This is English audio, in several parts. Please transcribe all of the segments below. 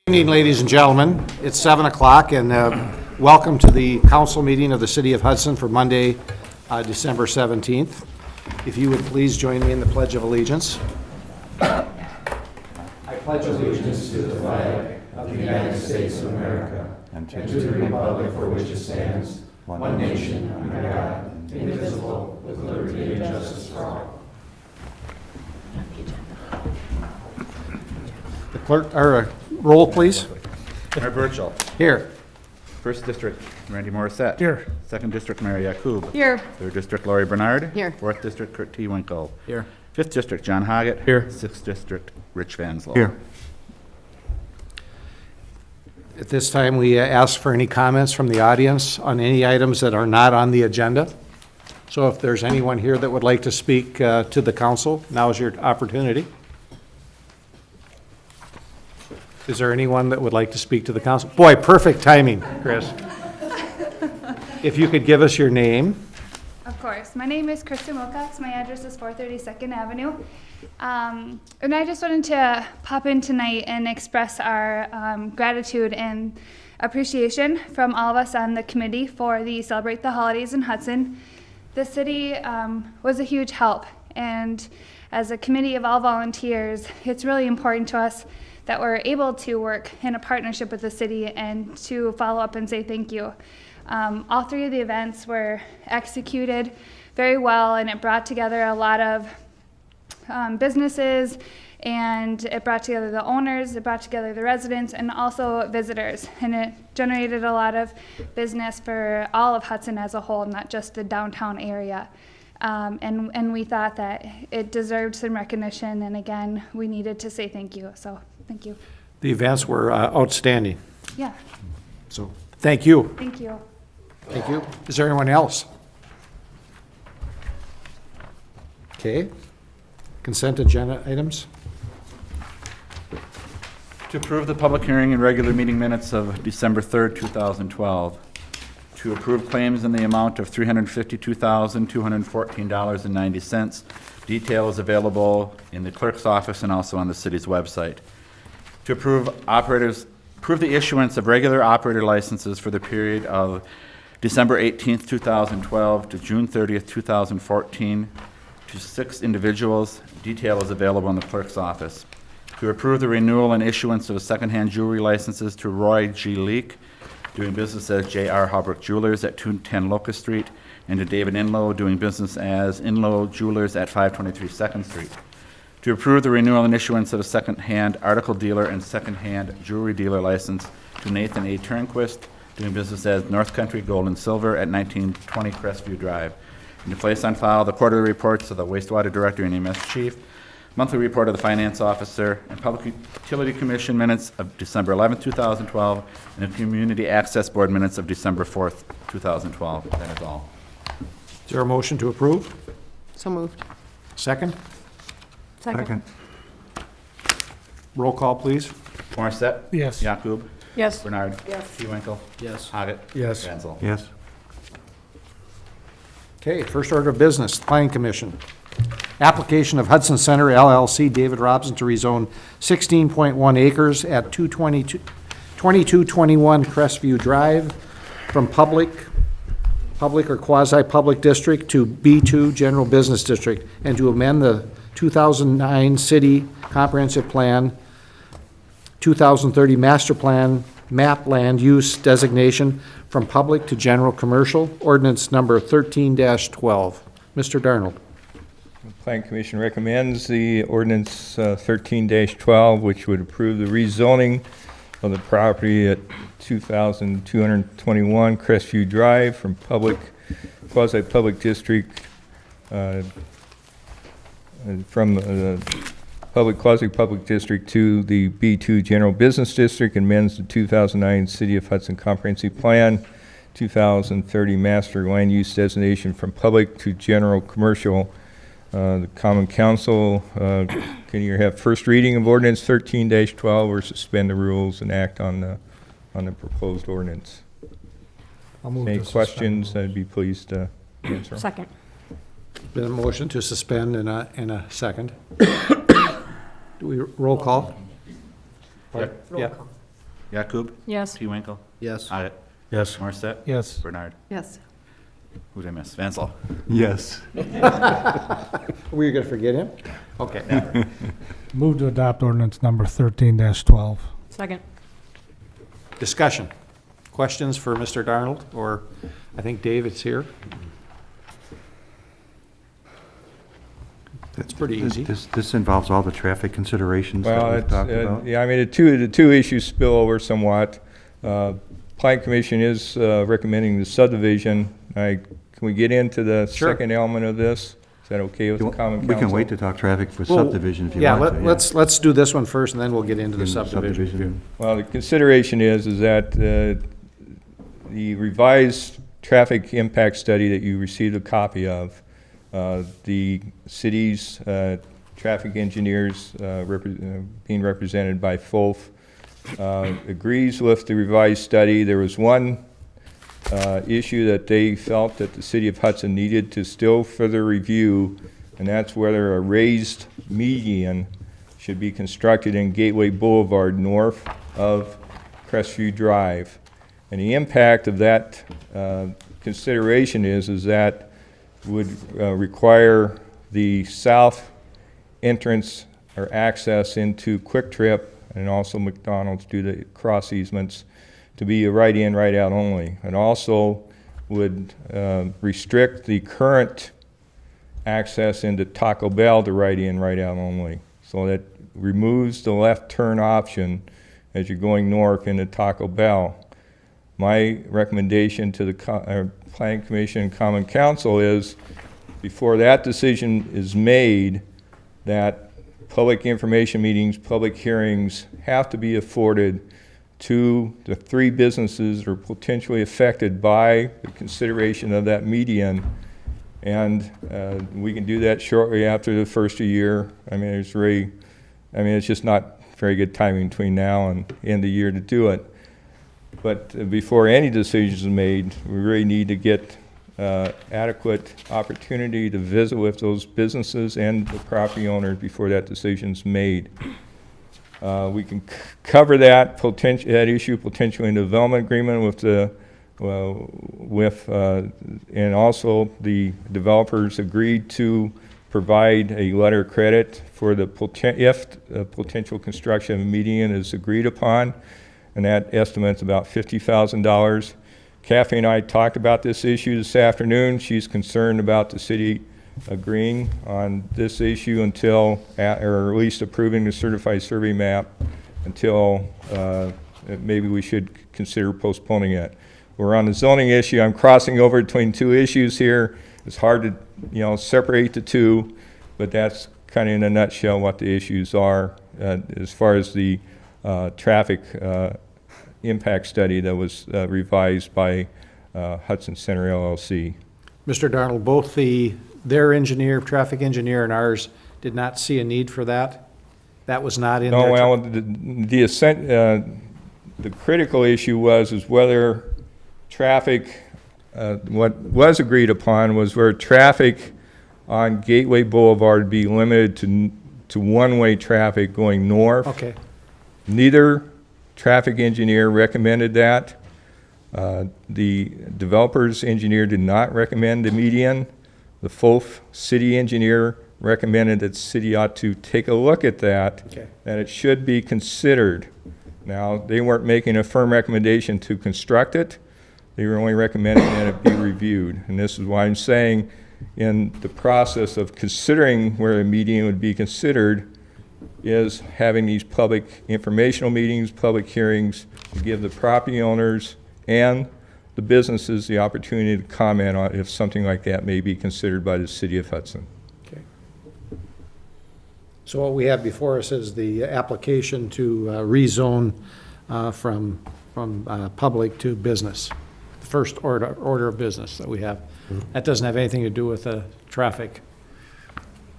Good evening, ladies and gentlemen. It's 7 o'clock, and welcome to the council meeting of the City of Hudson for Monday, December 17th. If you would please join me in the Pledge of Allegiance. I pledge allegiance to the flag of the United States of America and to the republic for which it stands, one nation, under God, indivisible, with liberty and justice for all. The clerk, or roll, please. Mayor Burchell. Here. First District, Randy Morissette. Here. Second District, Mary Yacoub. Here. Third District, Laurie Bernard. Here. Fourth District, Kurt T. Winkle. Here. Fifth District, John Hoggett. Here. Sixth District, Rich Vanslow. Here. At this time, we ask for any comments from the audience on any items that are not on the agenda. So if there's anyone here that would like to speak to the council, now is your opportunity. Is there anyone that would like to speak to the council? Boy, perfect timing, Chris. If you could give us your name. Of course. My name is Kristen Wilcox. My address is 432nd Avenue. And I just wanted to pop in tonight and express our gratitude and appreciation from all of us on the committee for the Celebrate the Holidays in Hudson. The city was a huge help, and as a committee of all volunteers, it's really important to us that we're able to work in a partnership with the city and to follow up and say thank you. All three of the events were executed very well, and it brought together a lot of businesses, and it brought together the owners, it brought together the residents, and also visitors. And it generated a lot of business for all of Hudson as a whole, not just the downtown area. And we thought that it deserved some recognition, and again, we needed to say thank you. So thank you. The events were outstanding, Yeah, so thank you. thank you. Thank you. Is there anyone else? Okay. Consent agenda items? To approve the public hearing and regular meeting minutes of December 3rd, 2012. To approve claims in the amount of $352,214.90. Detail is available in the clerk's office and also on the city's website. To approve the issuance of regular operator licenses for the period of December 18th, 2012 to June 30th, 2014 to 6 individuals. Detail is available in the clerk's office. To approve the renewal and issuance of secondhand jewelry licenses to Roy G. Leake, doing business as J.R. Halbrook Jewelers at 210 Locust Street, and to David Inlow, doing business as Inlow Jewelers at 523 Second Street. To approve the renewal and issuance of a second-hand article dealer and second-hand jewelry dealer license to Nathan A. Turnquist, doing business as North Country Gold and Silver at 1920 Crestview Drive. And to place on file the quarterly reports of the wastewater director and EMS chief, monthly report of the finance officer, and Public Utility Commission minutes of December 11th, 2012, and the Community Access Board minutes of December 4th, 2012. That is all. Is there a motion to approve? So moved. Second? Second. Roll call, please. Morissette? Yes. Yacoub? Yes. Bernard? Yes. T. Winkle? Yes. Hoggett? Yes. Vansel? Yes. Okay, first order of business, Planning Commission. Application of Hudson Center LLC, David Robson, to rezone 16.1 acres at 2221 Crestview Drive from public or quasi-public district to B2 General Business District, and to amend the 2009 City Comprehensive Plan, 2030 Master Plan, MAP Land Use Designation from public to general commercial, ordinance number 13-12. Mr. Darnold. Planning Commission recommends the ordinance 13-12, which would approve the rezoning of the property at 2221 Crestview Drive from quasi-public district, quasi-public district to the B2 General Business District, and amends the 2009 City of Hudson Comprehensive Plan, 2030 Master Land Use Designation from public to general commercial. The Common Council can either have first reading of ordinance 13-12 or suspend the rules and act on the proposed ordinance. Any questions? I'd be pleased to answer. Second. Been a motion to suspend in a second. Do we roll call? Yep. Yeah. Yakub? Yes. T. Winkle? Yes. Addit? Yes. Morissette? Yes. Bernard? Yes. Who did I miss? Vansel? Yes. Were you going to forget him? Okay, never. Move to adopt ordinance number 13-12. Second. Discussion. Questions for Mr. Darnold, or I think David's here. It's pretty easy. This involves all the traffic considerations that Well, we've talked about? yeah, I mean, the two issues spill over somewhat. Planning Commission is recommending the subdivision. Can we get into the Sure. second element of this? Is that okay with the common council? We can wait to talk traffic for Well, subdivision if you Yeah, want to. let's do this one first, and then we'll get into the In subdivision. Well, the consideration is that the revised traffic impact study that you received a copy of, the city's traffic engineers being represented by FOLF agrees with the revised study. There was one issue that they felt that the city of Hudson needed to still further review, and that's whether a raised median should be constructed in Gateway Boulevard north of Crestview Drive. And the impact of that consideration is that would require the south entrance or access into Quick Trip and also McDonald's due to cross easements to be a right-in, right-out only. And also would restrict the current access into Taco Bell to right-in, right-out only. So that removes the left turn option as you're going north into Taco Bell. My recommendation to the Planning Commission and Common Council is, before that decision is made, that public information meetings, public hearings have to be afforded to the three businesses that are potentially affected by the consideration of that median. And we can do that shortly after the first of the year. I mean, it's just not very good timing between now and end of the year to do it. But before any decisions are made, we really need to get adequate opportunity to visit with those businesses and the property owners before that decision's made. We can cover that issue potentially in the development agreement with and also the developers agreed to provide a letter of credit for if the potential construction of a median is agreed upon, and that estimate's about $50,000. Kathy and I talked about this issue this afternoon. She's concerned about the city agreeing on this issue until, or at least approving the certified survey map until maybe we should consider postponing it. We're on the zoning issue. I'm crossing over between two issues here. It's hard to, separate the two, but that's kind of in a nutshell what the issues are as far as the traffic impact study that was revised by Hudson Center LLC. Mr. Darnold, both their engineer, traffic engineer, and ours did not see a need for that? That was not in there? No, well, the critical issue is whether traffic, what was agreed upon was where traffic on Gateway Boulevard be limited to one-way traffic going north. Okay, Neither traffic engineer recommended that. The developer's engineer did not recommend the median. The FOF city engineer recommended that the city ought to take a look at that, okay. that it should be considered. Now, they weren't making a firm recommendation to construct it. They were only recommending that it be reviewed. And this is why I'm saying in the process of considering where a median would be considered is having these public informational meetings, public hearings, to give the property owners and the businesses the opportunity to comment on if something like that may be considered by the city of Hudson. Okay. So what we have before us is the application to rezone from public to business. The first order of business that we have. That doesn't have anything to do with traffic.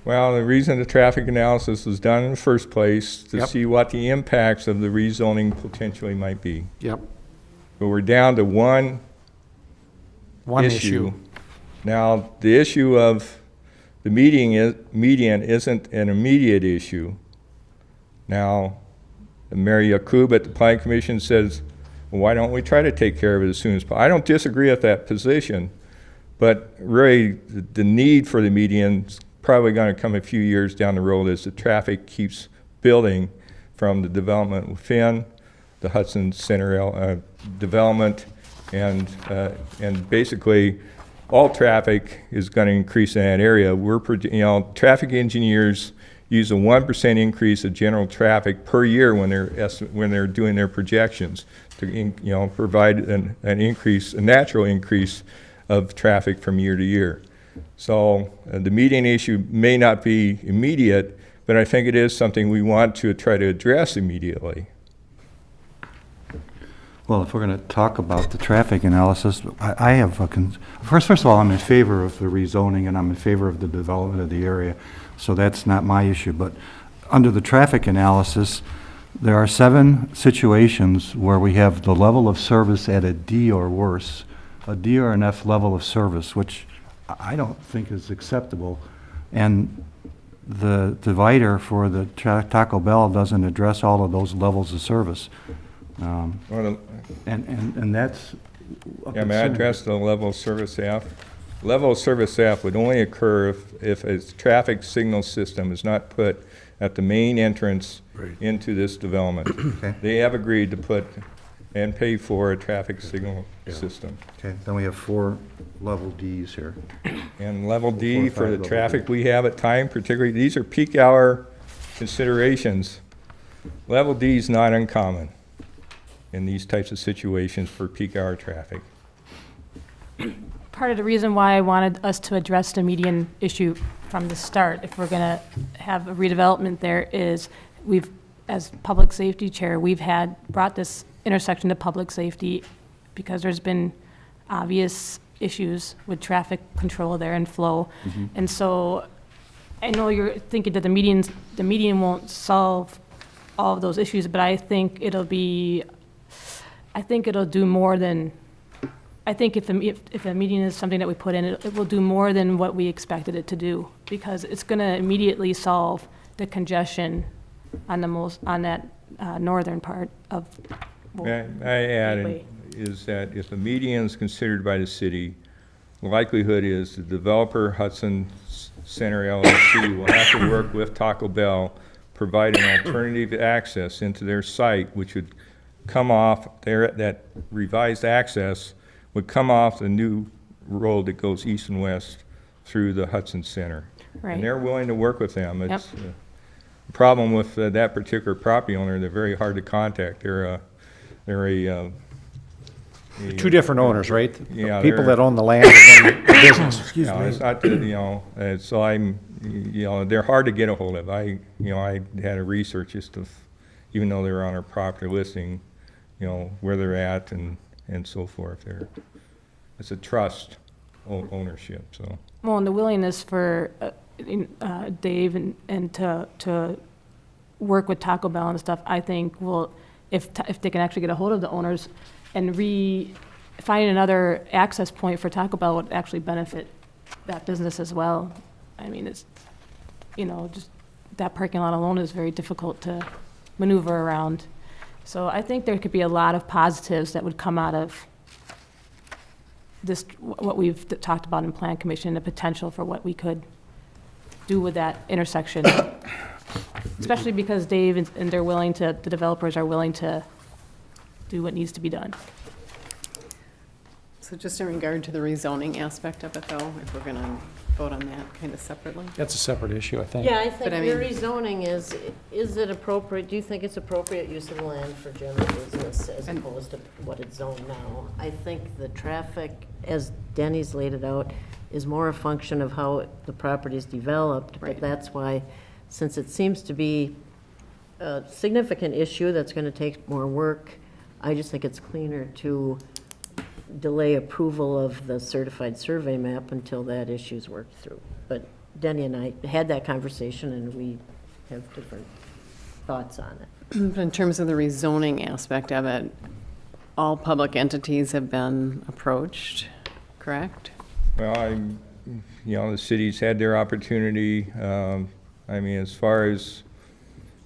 Well, the reason the traffic analysis was done in the first place to Yep. see what the impacts of the rezoning potentially might be. Yep. But we're down to one Issue. Now, the issue of the median isn't an immediate issue. Now, Mary Yakub at the Planning Commission says, well, why don't we try to take care of it as soon as possible? I don't disagree with that position, but really the need for the median is probably going to come a few years down the road as the traffic keeps building from the development within the Hudson Center development, and basically all traffic is going to increase in that area. Traffic engineers use a 1% increase of general traffic per year when they're doing their projections to provide an increase, a natural increase of traffic from year to year. So the median issue may not be immediate, but I think it is something we want to try to address immediately. Well, if we're going to talk about the traffic analysis, I have first of all, I'm in favor of the rezoning, and I'm in favor of the development of the area, so that's not my issue. But under the traffic analysis, there are 7 situations where we have the level of service at a D or worse, a D or an F level of service, which I don't think is acceptable. And the divider for the Taco Bell doesn't address all of those levels of service. And that's a Yeah, may I concern. address the level of service F? Level of service F would only occur if a traffic signal system is not put at the main entrance into this development. Okay. They have agreed to put and pay for a traffic signal system. Okay, then we have 4 level Ds here. And level Four D or for five the level traffic we have at time, particularly, these are peak hour considerations. Level D is not uncommon in these types of situations for peak hour traffic. Part of the reason why I wanted us to address the median issue from the start, if we're going to have a redevelopment there, is as public safety chair, we've brought this intersection to public safety because there's been obvious issues with traffic control there and flow. And so I know you're thinking that the median won't solve all of those issues, but I think it'll do more than, I think if the median is something that we put in, it will do more than what we expected it to do, because it's going to immediately solve the congestion on that northern part of. May I add Gateway. is that if the median is considered by the city, the likelihood is the developer, Hudson Center LLC, will have to work with Taco Bell, provide an alternative access into their site, which would come off that revised access would come off the new road that goes east and west through the Hudson Center. Right. And they're willing to work with them. Yep. It's the problem with that particular property owner, they're very hard to contact. They're a 2 different owners, right? Yeah, The people they're- that own the land and then the business. Excuse No, me. it's not, so they're hard to get a hold of. I had to research just even though they were on our property listing, where they're at and so forth. It's a trust ownership, so. Well, and the willingness for Dave and to work with Taco Bell and stuff, I think will, if they can actually get a hold of the owners and finding another access point for Taco Bell would actually benefit that business as well. I mean, it's, just that parking lot alone is very difficult to maneuver around. So I think there could be a lot of positives that would come out of this, what we've talked about in Plan Commission, the potential for what we could do with that intersection. Especially because Dave and the developers are willing to do what needs to be done. So just in regard to the rezoning aspect of it, though, if we're going to vote on that kind of separately? That's a separate issue, I think. Yeah, I think But I your mean- rezoning is it appropriate, do you think it's appropriate use of the land for general business as And- opposed to what it's zoned now? I think the traffic, as Denny's laid it out, is more a function of how the property is developed. Right. But that's why, since it seems to be a significant issue that's going to take more work, I just think it's cleaner to delay approval of the certified survey map until that issue's worked through. But Denny and I had that conversation, and we have different thoughts on it. But in terms of the rezoning aspect of it, all public entities have been approached, correct? Well, the city's had their opportunity. As far as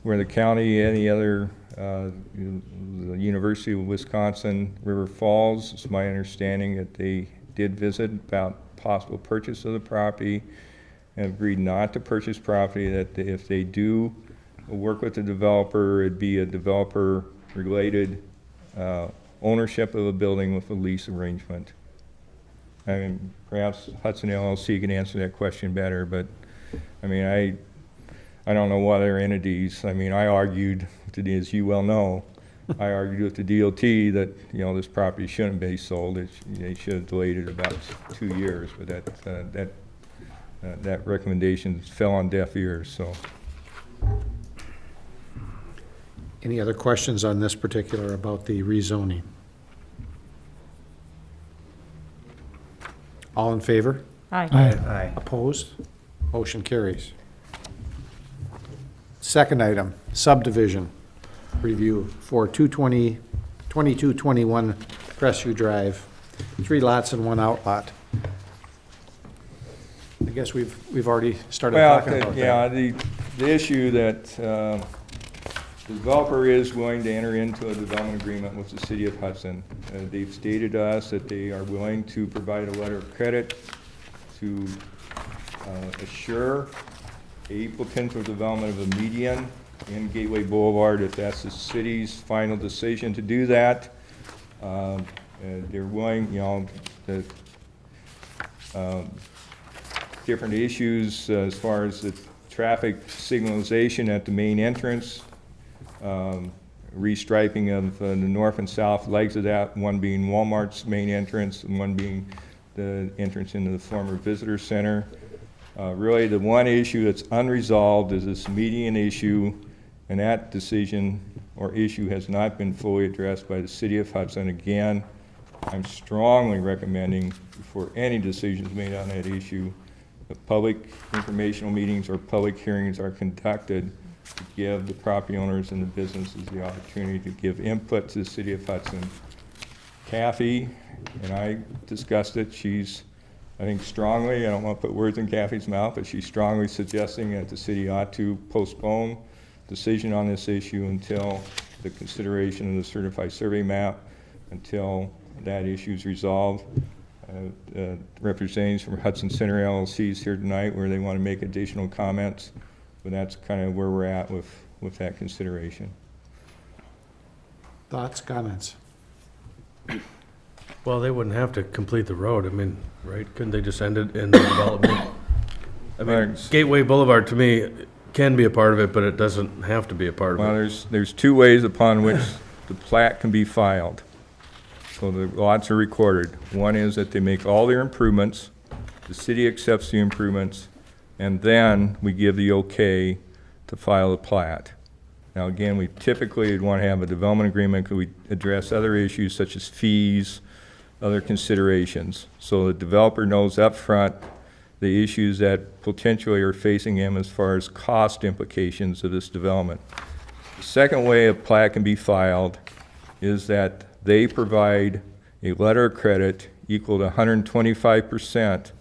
where the county, any other, the University of Wisconsin, River Falls, it's my understanding that they did visit about possible purchase of the property and agreed not to purchase property, that if they do work with the developer, it'd be a developer-related ownership of a building with a lease arrangement. I mean, perhaps Hudson LLC can answer that question better, but, I mean, I don't know what other entities, I mean, I argued, as you well know, I argued with the DOT that, you know, this property shouldn't be sold. They should have delayed it about 2 years, but that recommendation fell on deaf ears, so. Any other questions on this particular about the rezoning? All in favor? Aye. Aye. Opposed? Motion carries. Second item, subdivision review for 2221 Crestview Drive, 3 lots and 1 outlot. I guess we've already started talking about that. Yeah, the issue that the developer is willing to enter into a development agreement with the city of Hudson. They've stated to us that they are willing to provide a letter of credit to assure a potential development of a median in Gateway Boulevard if that's the city's final decision to do that. They're willing, you know, different issues as far as the traffic signalization at the main entrance, restriping of the north and south legs of that, one being Walmart's main entrance and one being the entrance into the former visitor center. Really, the one issue that's unresolved is this median issue, and that decision or issue has not been fully addressed by the city of Hudson. Again, I'm strongly recommending before any decisions made on that issue, that public informational meetings or public hearings are conducted to give the property owners and the businesses the opportunity to give input to the city of Hudson. Kathy and I discussed it. She's, I think, strongly, I don't want to put words in Kathy's mouth, but she's strongly suggesting that the city ought to postpone decision on this issue until the consideration of the certified survey map, until that issue is resolved. Representatives from Hudson Center LLC is here tonight where they want to make additional comments, but that's kind of where we're at with that consideration. Thoughts, comments? Well, they wouldn't have to complete the road, I mean, right? Couldn't they just end it in the development? I mean, Right. Gateway Boulevard, to me, can be a part of it, but it doesn't have to be a part of Well, it. there's 2 ways upon which the plat can be filed. So the lots are recorded. One is that they make all their improvements, the city accepts the improvements, and then we give the okay to file the plat. Now, again, we typically would want to have a development agreement because we address other issues such as fees, other considerations. So the developer knows up front the issues that potentially are facing him as far as cost implications of this development. The second way a plat can be filed is that they provide a letter of credit equal to 125%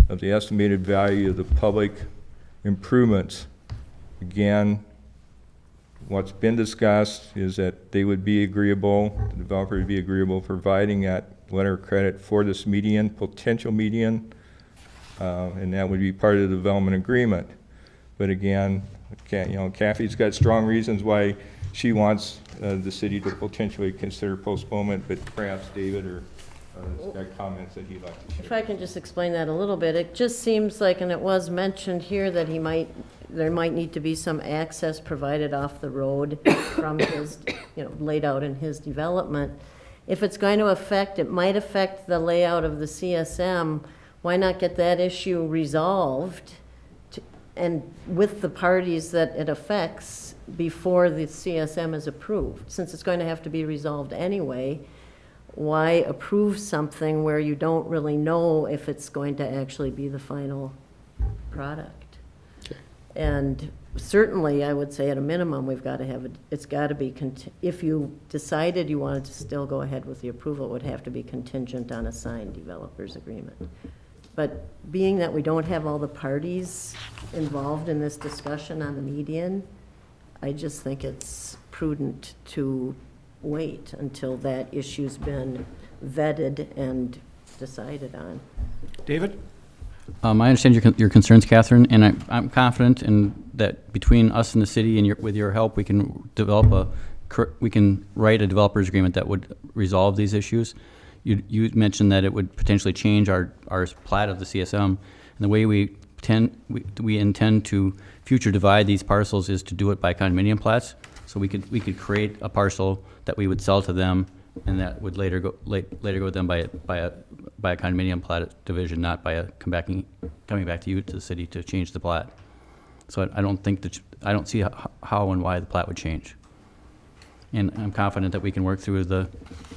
of the estimated value of the public improvements. Again, what's been discussed is that they would be agreeable, the developer would be agreeable providing that letter of credit for this median, potential median, and that would be part of the development agreement. But again, you know, Kathy's got strong reasons why she wants the city to potentially consider postponement, but perhaps David or has got comments that he'd like to share. If I can just explain that a little bit, it just seems like, and it was mentioned here, that there might need to be some access provided off the road from his, you know, laid out in his development. If it's going to affect, it might affect the layout of the CSM, why not get that issue resolved and with the parties that it affects before the CSM is approved? Since it's going to have to be resolved anyway, why approve something where you don't really know if it's going to actually be the final product? Okay. And certainly, I would say at a minimum, we've got to have, it's got to be, if you decided you wanted to still go ahead with the approval, it would have to be contingent on a signed developer's agreement. But being that we don't have all the parties involved in this discussion on the median, I just think it's prudent to wait until that issue's been vetted and decided on. David? I understand your concerns, Catherine, and I'm confident in that between us and the city and with your help, we can develop we can write a developer's agreement that would resolve these issues. You mentioned that it would potentially change our plat of the CSM, and the way we intend to future divide these parcels is to do it by condominium plats. So we could create a parcel that we would sell to them, and that would later go to them by a condominium plat division, not by coming back to you, to the city, to change the plat. So I don't see how and why the plat would change. And I'm confident that we can work through the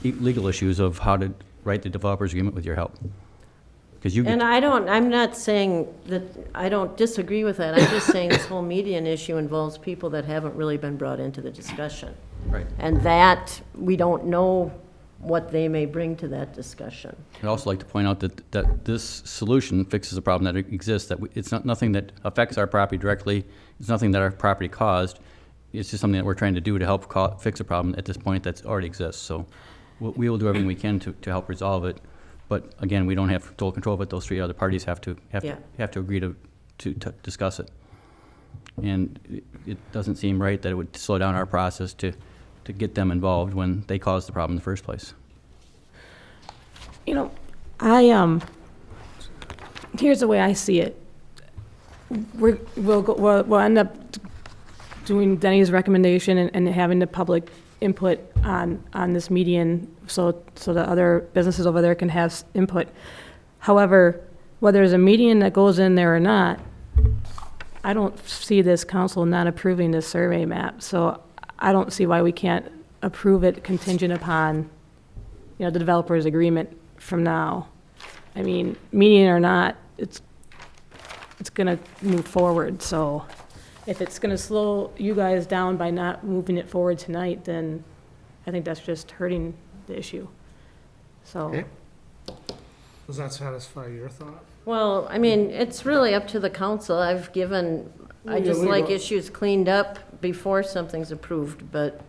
legal issues of how to write the developer's agreement with your help. And I'm not saying that, I don't disagree with that. I'm just saying this whole median issue involves people that haven't really been brought into the discussion. Right. And that, we don't know what they may bring to that discussion. I'd also like to point out that this solution fixes a problem that exists, that it's not nothing that affects our property directly. It's nothing that our property caused. It's just something that we're trying to do to help fix a problem at this point that already exists. So we will do everything we can to help resolve it. But again, we don't have total control of it. Those three other parties have to agree to discuss it. And it doesn't seem right that it would slow down our process to get them involved when they caused the problem in the first place. You know, here's the way I see it. We'll end up doing Denny's recommendation and having the public input on this median, so the other businesses over there can have input. However, whether there's a median that goes in there or not, I don't see this council not approving this survey map. So I don't see why we can't approve it contingent upon, the developer's agreement from now. I mean, median or not, it's gonna move forward. So if it's gonna slow you guys down by not moving it forward tonight, then I think that's just hurting the issue. So. Okay. Does that satisfy your thought? Well, I mean, it's really up to the council. I just like issues cleaned up before something's approved, but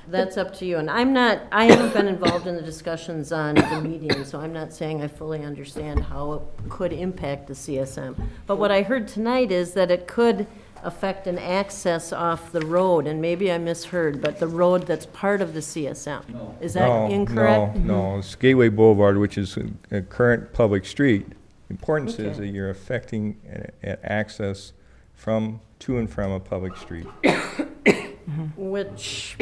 that's up to you. And I haven't been involved in the discussions on the median, so I'm not saying I fully understand how it could impact the CSM. But what I heard tonight is that it could affect an access off the road, and maybe I misheard, but the road that's part of the CSM. No. Is that incorrect? No, it's Gateway Boulevard, which is a current public street. The importance is that you're affecting an access to and from a public street. Which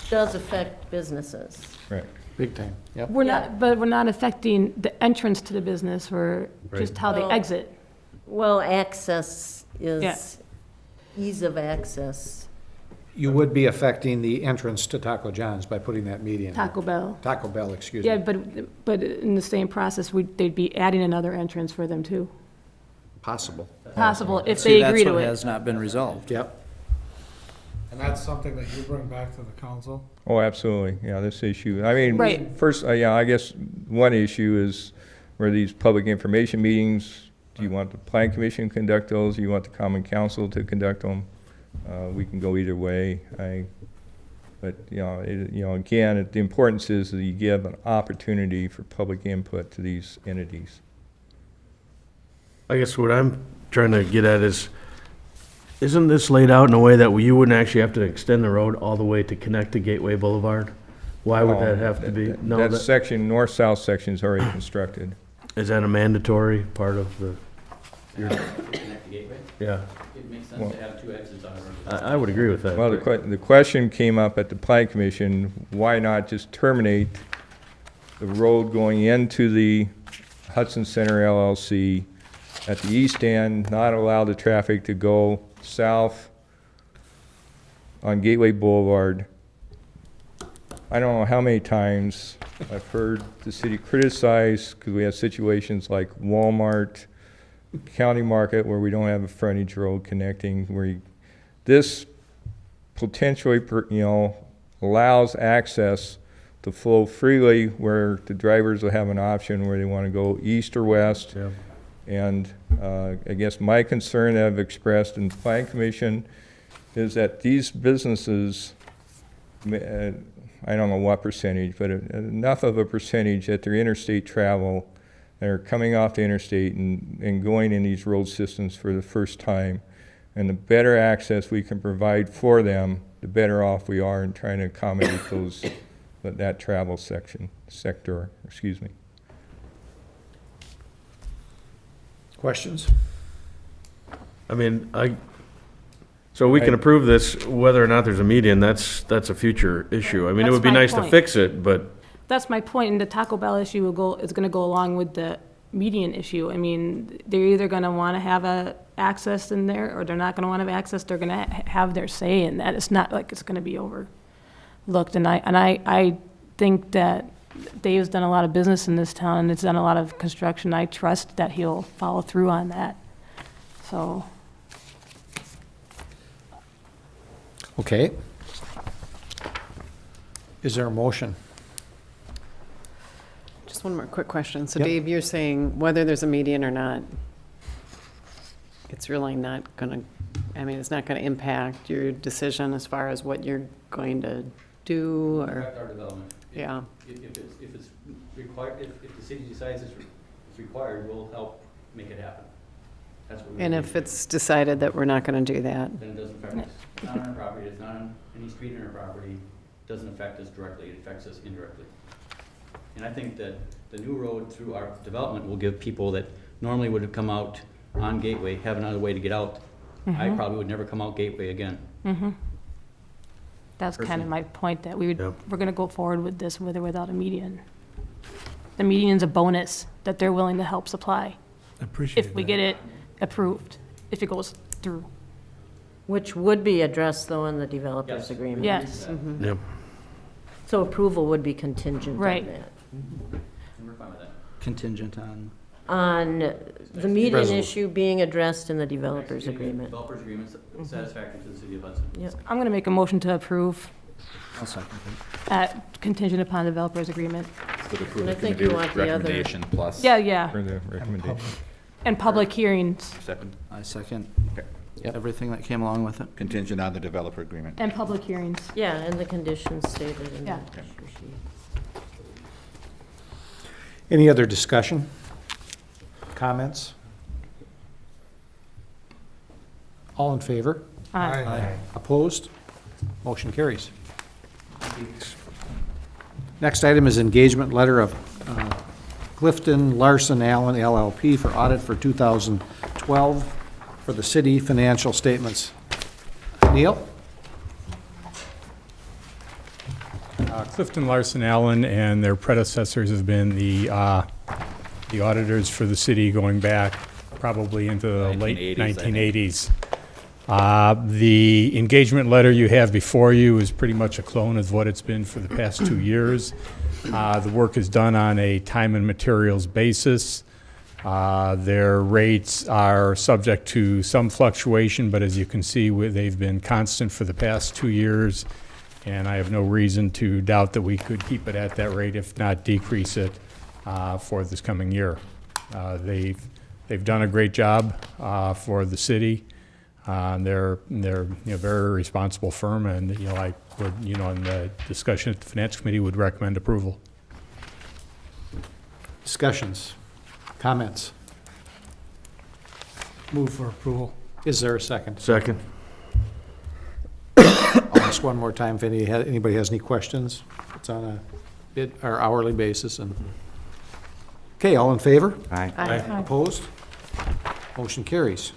does affect businesses. Right. Big time, yep. We're not affecting the entrance to the business, or just how they exit. Well, access is ease of access. You would be affecting the entrance to Taco John's by putting that median. Taco Bell. Taco Bell, excuse Yeah, me. but in the same process, they'd be adding another entrance for them too. Possible. Possible, if they agree to That's what it. has not been resolved. Yep. And that's something that you bring back to the council? Oh, absolutely. Yeah, this issue. I mean, Right. first, I guess one issue is where these public information meetings, do you want the plan commission to conduct those? Do you want the common council to conduct them? We can go either way. But again, the importance is that you give an opportunity for public input to these entities. I guess what I'm trying to get at is, isn't this laid out in a way that you wouldn't actually have to extend the road all the way to connect to Gateway Boulevard? Why would that have to be? No, That section, north-south section is already constructed. is that a mandatory part of the? Connect the gateway? Yeah, It makes sense to have two exits on a road. I would agree with that. Well, the question came up at the plan commission, why not just terminate the road going into the Hudson Center LLC at the east end, not allow the traffic to go south on Gateway Boulevard. I don't know how many times I've heard the city criticize, because we have situations like Walmart, County Market, where we don't have a frontage road connecting, this potentially, allows access to flow freely, where the drivers will have an option where they want to go east or west. Yeah. And I guess my concern I've expressed in the Plan Commission is that these businesses, I don't know what percentage, but enough of a percentage that their interstate travel, they're coming off the interstate and going in these road systems for the first time. And the better access we can provide for them, the better off we are in trying to accommodate that travel sector, excuse me. Questions? I mean, so we can approve this whether or not there's a median, that's a future issue. I mean, it That's would be my nice to point. fix it, but That's my point, and the Taco Bell issue is gonna go along with the median issue. I mean, they're either gonna wanna have a access in there, or they're not gonna wanna have access, they're gonna have their say in that. It's not like it's gonna be overlooked, and I think that Dave's done a lot of business in this town, and has done a lot of construction. I trust that he'll follow through on that, so. Okay. Is there a motion? Just one more quick question. So Yep. Dave, you're saying whether there's a median or not, it's really not gonna, I mean, it's not gonna impact your decision as far as what you're going to do, or, Affect our development. yeah, If it's required, if the city decides it's required, we'll help make it happen. That's what we. and if it's decided that we're not gonna do that, Then it doesn't affect us. It's not on our property, it's not on any street in our property, it doesn't affect us directly, it affects us indirectly. And I think that the new road through our development will give people that normally would have come out on Gateway, have another way to get out. I probably would never come out Gateway again. That's kind Personally. of my point, that Yep. we're gonna go forward with this with or without a median. The median's a bonus that they're willing to help supply, I appreciate if we that. get it approved, if it goes through. Which would be addressed, though, in the developer's Yes. agreement. Yes, yep. So approval would be contingent on Right. that. And we're fine with that. Contingent on, On the median Resolution. issue being addressed in the developer's Executing agreement. Developers agreements satisfactory to the city of Hudson. Yep. I'm gonna make a motion to approve I'll second it. contingent upon developer's agreement. Would approve And I the think you committee want the other- recommendation plus. Yeah, For the recommendation. and public hearings, Second, I second Yep. everything that came along with it. contingent on the developer agreement. and public hearings. Yeah, and the conditions stated in the Yeah. issue sheet. Any other discussion? Comments? All in favor? Aye. Opposed? Motion carries. Next item is engagement letter of Clifton Larson Allen LLP for audit for 2012 for the city financial statements. Neil? Clifton Larson Allen and their predecessors have been the auditors for the city going back probably into the late 1980s, 1980s. The engagement letter you have before you is pretty much a clone of what it's been for the past 2 years. The work is done on a time and materials basis. Their rates are subject to some fluctuation, but as you can see, they've been constant for the past 2 years, and I have no reason to doubt that we could keep it at that rate, if not decrease it, for this coming year. They've done a great job for the city. They're a very responsible firm, and I would, in the discussion at the Finance Committee, would recommend approval. Discussions? Comments? Move for approval. Is there a second? Second. I'll ask one more time if anybody has any questions. It's on a bid or hourly basis, and, okay, all in favor? Aye. Opposed? Motion carries.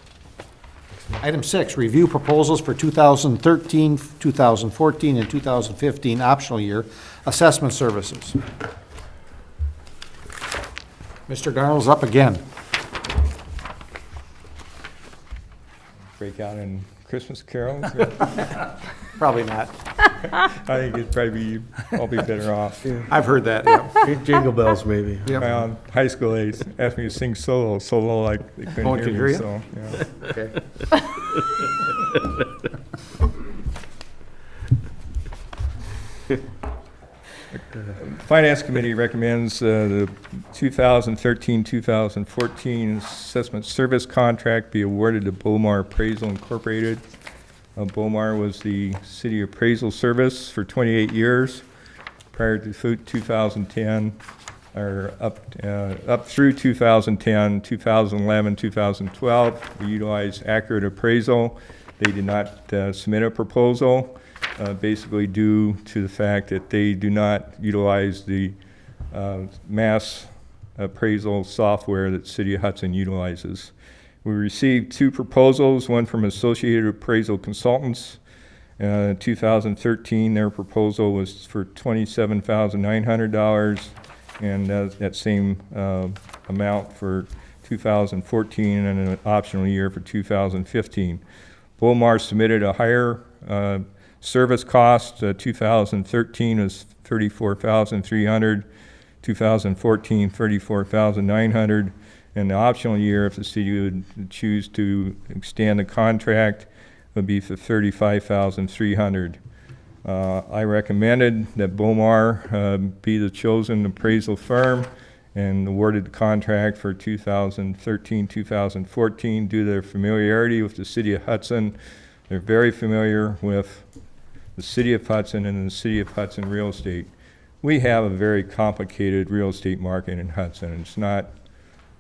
Item 6, review proposals for 2013, 2014, and 2015 optional year assessment services. Mr. Darnell's up again. Break out in Christmas carols. Probably not. I think it'd probably I'll be better off. I've heard that, yeah. Jingle bells, maybe. Yep. High school, they asked me to sing solo like they No one couldn't could hear hear me, you? so, yeah. Okay. Finance Committee recommends the 2013-2014 assessment service contract be awarded to Bomar Appraisal Incorporated. Bomar was the city appraisal service for 28 years prior to 2010, or up through 2010, 2011, 2012. We utilized Accurate Appraisal. They did not submit a proposal, basically due to the fact that they do not utilize the mass appraisal software that City of Hudson utilizes. We received 2 proposals, one from Associated Appraisal Consultants. 2013, their proposal was for $27,900, and that same amount for 2014, and an optional year for 2015. Bomar submitted a higher service cost. 2013 was $34,300, 2014 $34,900, and the optional year, if the city would choose to extend the contract, would be for $35,300. I recommended that Bomar be the chosen appraisal firm and awarded the contract for 2013-2014 due to their familiarity with the City of Hudson. They're very familiar with the City of Hudson and the City of Hudson real estate. We have a very complicated real estate market in Hudson. It's not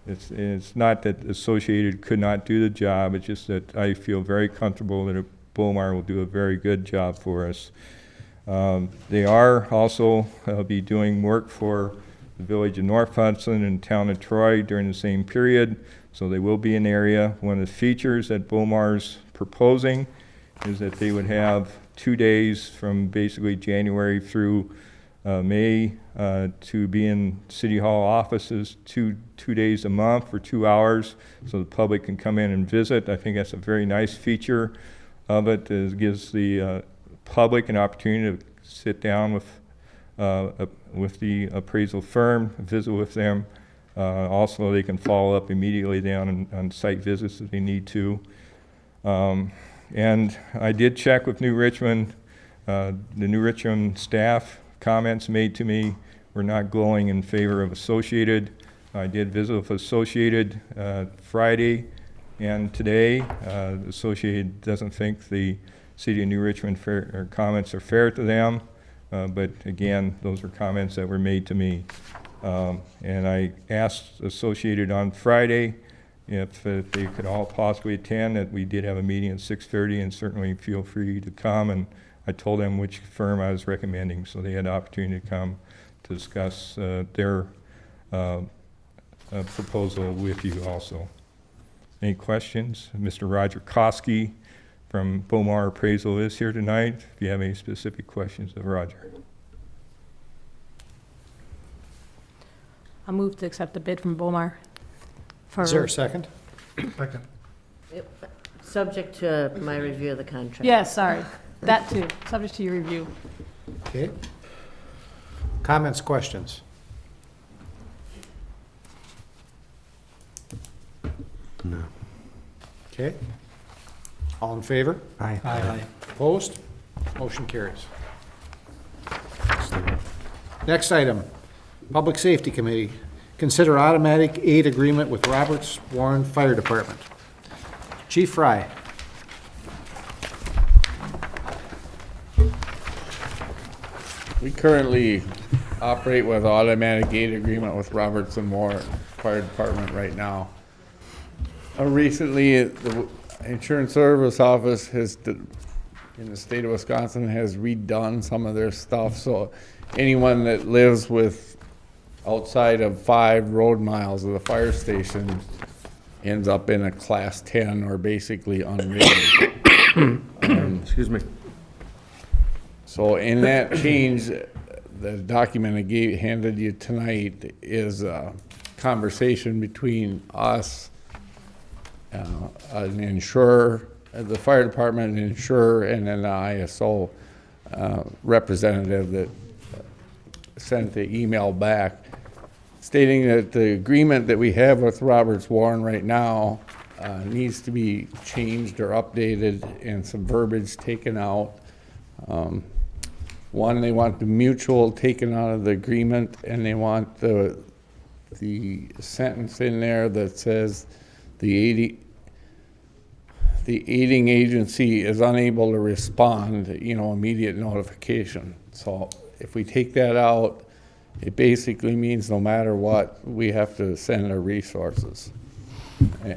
that Associated could not do the job, it's just that I feel very comfortable that Bomar will do a very good job for us. They are also be doing work for the village of North Hudson and town of Troy during the same period, so they will be an area. One of the features that Bomar's proposing is that they would have 2 days from basically January through May to be in City Hall offices 2 days a month for 2 hours, so the public can come in and visit. I think that's a very nice feature of it. It gives the public an opportunity to sit down with the appraisal firm, visit with them. Also, they can follow up immediately down on site visits if they need to. And I did check with New Richmond. The New Richmond staff comments made to me were not glowing in favor of Associated. I did visit with Associated Friday and today. Associated doesn't think the City of New Richmond comments are fair to them, but again, those were comments that were made to me. And I asked Associated on Friday if they could all possibly attend, that we did have a meeting at 6:30, and certainly feel free to come. And I told them which firm I was recommending, so they had the opportunity to come to discuss their proposal with you also. Any questions? Mr. Roger Koski from Bomar Appraisal is here tonight. If you have any specific questions of Roger. I'll move to accept the bid from Bomar. Is there a second? Second. Subject to my review of the contract. Yeah, sorry. That too, subject to your review. Okay. Comments, questions? No. Okay. All in favor? Aye. Aye. Opposed? Motion carries. Next item, Public Safety Committee. Consider automatic aid agreement with Roberts Warren Fire Department. Chief Fry. We currently operate with automatic aid agreement with Roberts and Warren Fire Department right now. Recently, the Insurance Service Office in the state of Wisconsin has redone some of their stuff, so anyone that lives outside of 5 road miles of the fire station ends up in a class 10 or basically unrated. Excuse me. So in that change, the document I handed you tonight is a conversation between us, an insurer, the fire department, an insurer, and an ISO representative that sent the email back stating that the agreement that we have with Roberts Warren right now needs to be changed or updated and some verbiage taken out. One, they want the mutual taken out of the agreement, and they want the sentence in there that says the aiding agency is unable to respond, immediate notification. So if we take that out, it basically means no matter what, we have to send our resources.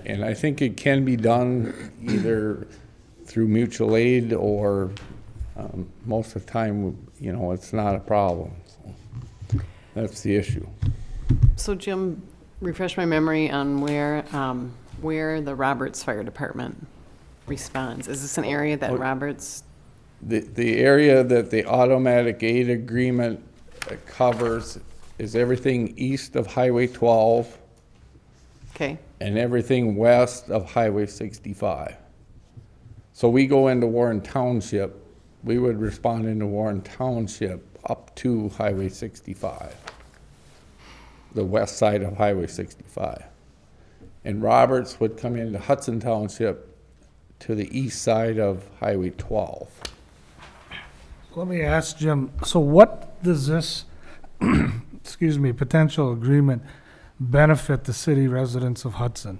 And I think it can be done either through mutual aid or most of the time, it's not a problem. So that's the issue. So Jim, refresh my memory on where the Roberts Fire Department responds. Is this an area that Roberts? The area that the automatic aid agreement covers is everything east of Highway 12. Okay. And everything west of Highway 65. So we go into Warren Township, we would respond into Warren Township up to Highway 65, the west side of Highway 65. And Roberts would come into Hudson Township to the east side of Highway 12. Let me ask Jim, so what does this, potential agreement benefit the city residents of Hudson?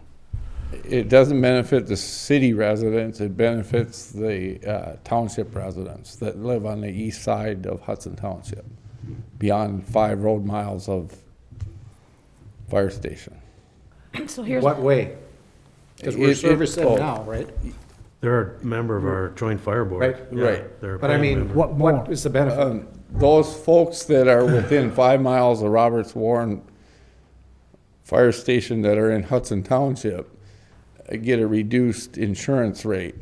It doesn't benefit the city residents, it benefits the township residents that live on the east side of Hudson Township, beyond 5 road miles of fire station. So here's. What way? Because we're servicing them now, right? They're a member of our joint fire board. Right. Yeah, Right. they're a But I paying mean, member. what is the benefit? Those folks that are within 5 miles of Roberts Warren Fire Station that are in Hudson Township get a reduced insurance rate.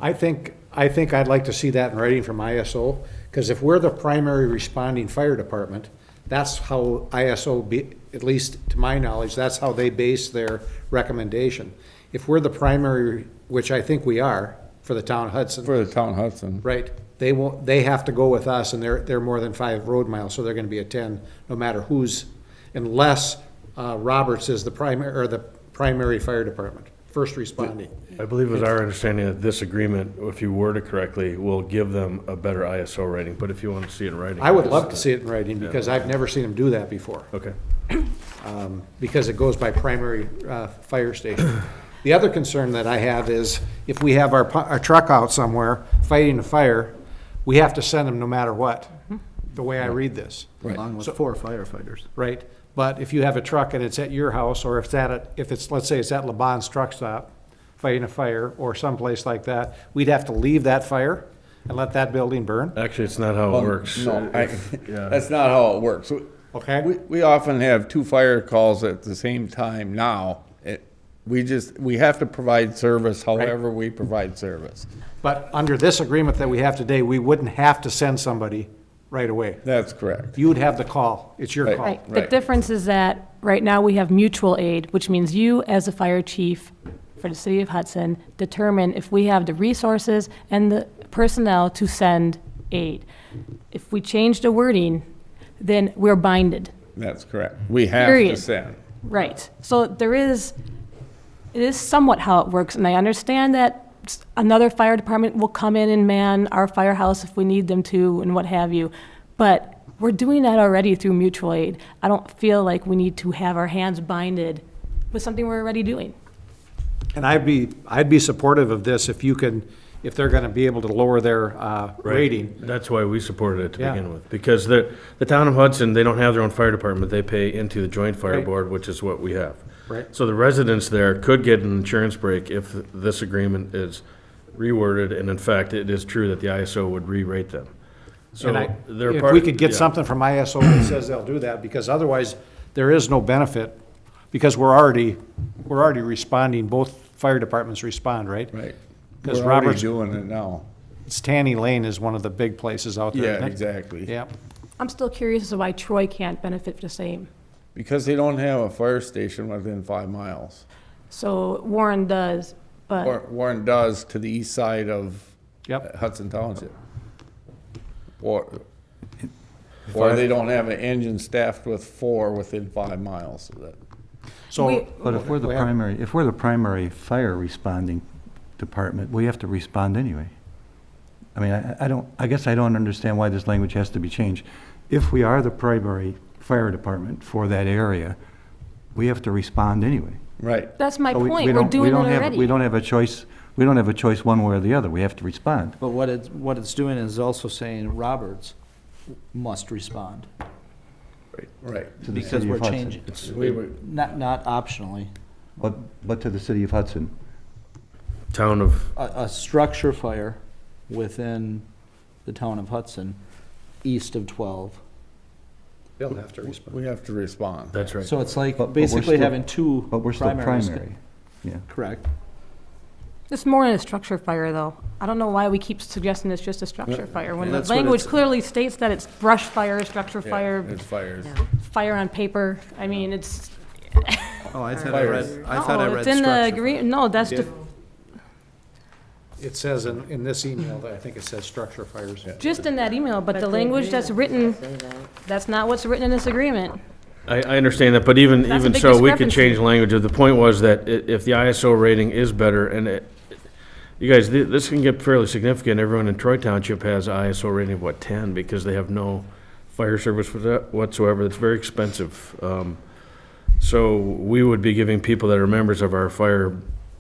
I think I'd like to see that in writing from ISO, because if we're the primary responding fire department, that's how ISO, at least to my knowledge, that's how they base their recommendation. If we're the primary, which I think we are, for the town of Hudson. For the town of Hudson. Right, they have to go with us, and they're more than 5 road miles, so they're gonna be a 10, no matter who's, unless Roberts is the primary fire department, first responding. I believe it was our understanding that this agreement, if you word it correctly, will give them a better ISO rating, but if you want to see it in writing. I would love to see it in writing, because I've never seen them do that before. Okay. Because it goes by primary fire station. The other concern that I have is if we have our truck out somewhere fighting a fire, we have to send them no matter what, the way I read this. Along with 4 firefighters. Right, but if you have a truck and it's at your house, or if it's, let's say it's at LeBon's truck stop, fighting a fire, or someplace like that, we'd have to leave that fire and let that building burn? Actually, it's not how it works. No, Yeah. that's not how it works. Okay? We often have 2 fire calls at the same time now. We have to provide service however we provide service. But under this agreement that we have today, we wouldn't have to send somebody right away. That's correct. You would have the call. It's your Right. call. Right. The difference is that right now we have mutual aid, which means you, as a fire chief for the city of Hudson, determine if we have the resources and the personnel to send aid. If we change the wording, then we're binded. That's correct. We have to Period. send. Right. So it is somewhat how it works, and I understand that another fire department will come in and man our firehouse if we need them to and what have you. But we're doing that already through mutual aid. I don't feel like we need to have our hands binded with something we're already doing. And I'd be supportive of this if they're gonna be able to lower their Right. rating. That's why we supported it to Yeah. begin with, because the town of Hudson, they don't have their own fire department, they pay into the joint fire Right. board, which is what we have. Right. So the residents there could get an insurance break if this agreement is reworded, and in fact, it is true that the ISO would re-rate them. So And they're if part. we could get yeah. something from ISO that says they'll do that, because otherwise, there is no benefit, because we're already responding, both fire departments respond, right? Right. Because We're already Roberts, doing it now. Tanny Lane is one of the big places out there. Yeah, isn't it? exactly. Yeah. I'm still curious as to why Troy can't benefit the same. Because they don't have a fire station within 5 miles. So Warren does, but, Warren does to the east side of Yep. Hudson Township. Or they don't have an engine staffed with 4 within 5 miles of that. So. We- But if we're the Go ahead. primary fire responding department, we have to respond anyway. I mean, I guess I don't understand why this language has to be changed. If we are the primary fire department for that area, we have to respond anyway. Right. That's my So we point, we're don't- we doing it don't have- already. We don't have a choice, we don't have a choice one way or the other, we have to respond. But what it's doing is also saying Roberts must respond, Right. To the because city we're of Hudson. changing, We were not optionally. But to the city of Hudson. town of, A structure fire within the town of Hudson, east of 12. They'll have to respond. We have to respond. that's right. So it's like But we're basically still- having two But we're still primaries. primary, yeah. Correct. It's more in a structure fire, though. I don't know why we keep suggesting it's just a structure fire, when the That's what language it's- clearly states that it's brush fire, structure Yeah, fire, It's fires. fire on paper. I mean, it's, Oh, I thought I read, I thought I no, read it's in the structure. agreement, no, that's, Did- It says in this email, that I think it says structure fires. just in that email, but the they language agree that's to written, say that. that's not what's written in this agreement. I understand that, but even, That's a even big so, we could discrepancy. change the language. The point was that if the ISO rating is better, and you guys, this can get fairly significant. Everyone in Troy Township has an ISO rating of, what, 10, because they have no fire service whatsoever. It's very expensive. So we would be giving people that are members of our fire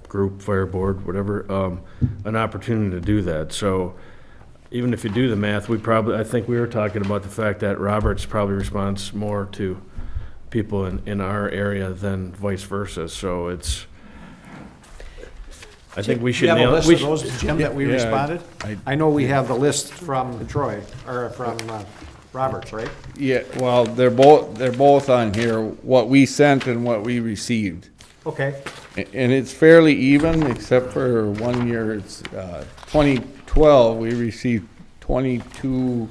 group, fire board, whatever, an opportunity to do that. So even if you do the math, I think we were talking about the fact that Roberts probably responds more to people in our area than vice versa. So I think we should You have a nail list it. of those, Jim, that we Yeah, responded? I know we have the list from Troy, or from Roberts, right? Yeah, well, they're both on here, what we sent and what we received. Okay. And it's fairly even, except for 1 year, it's 2012, we received 22,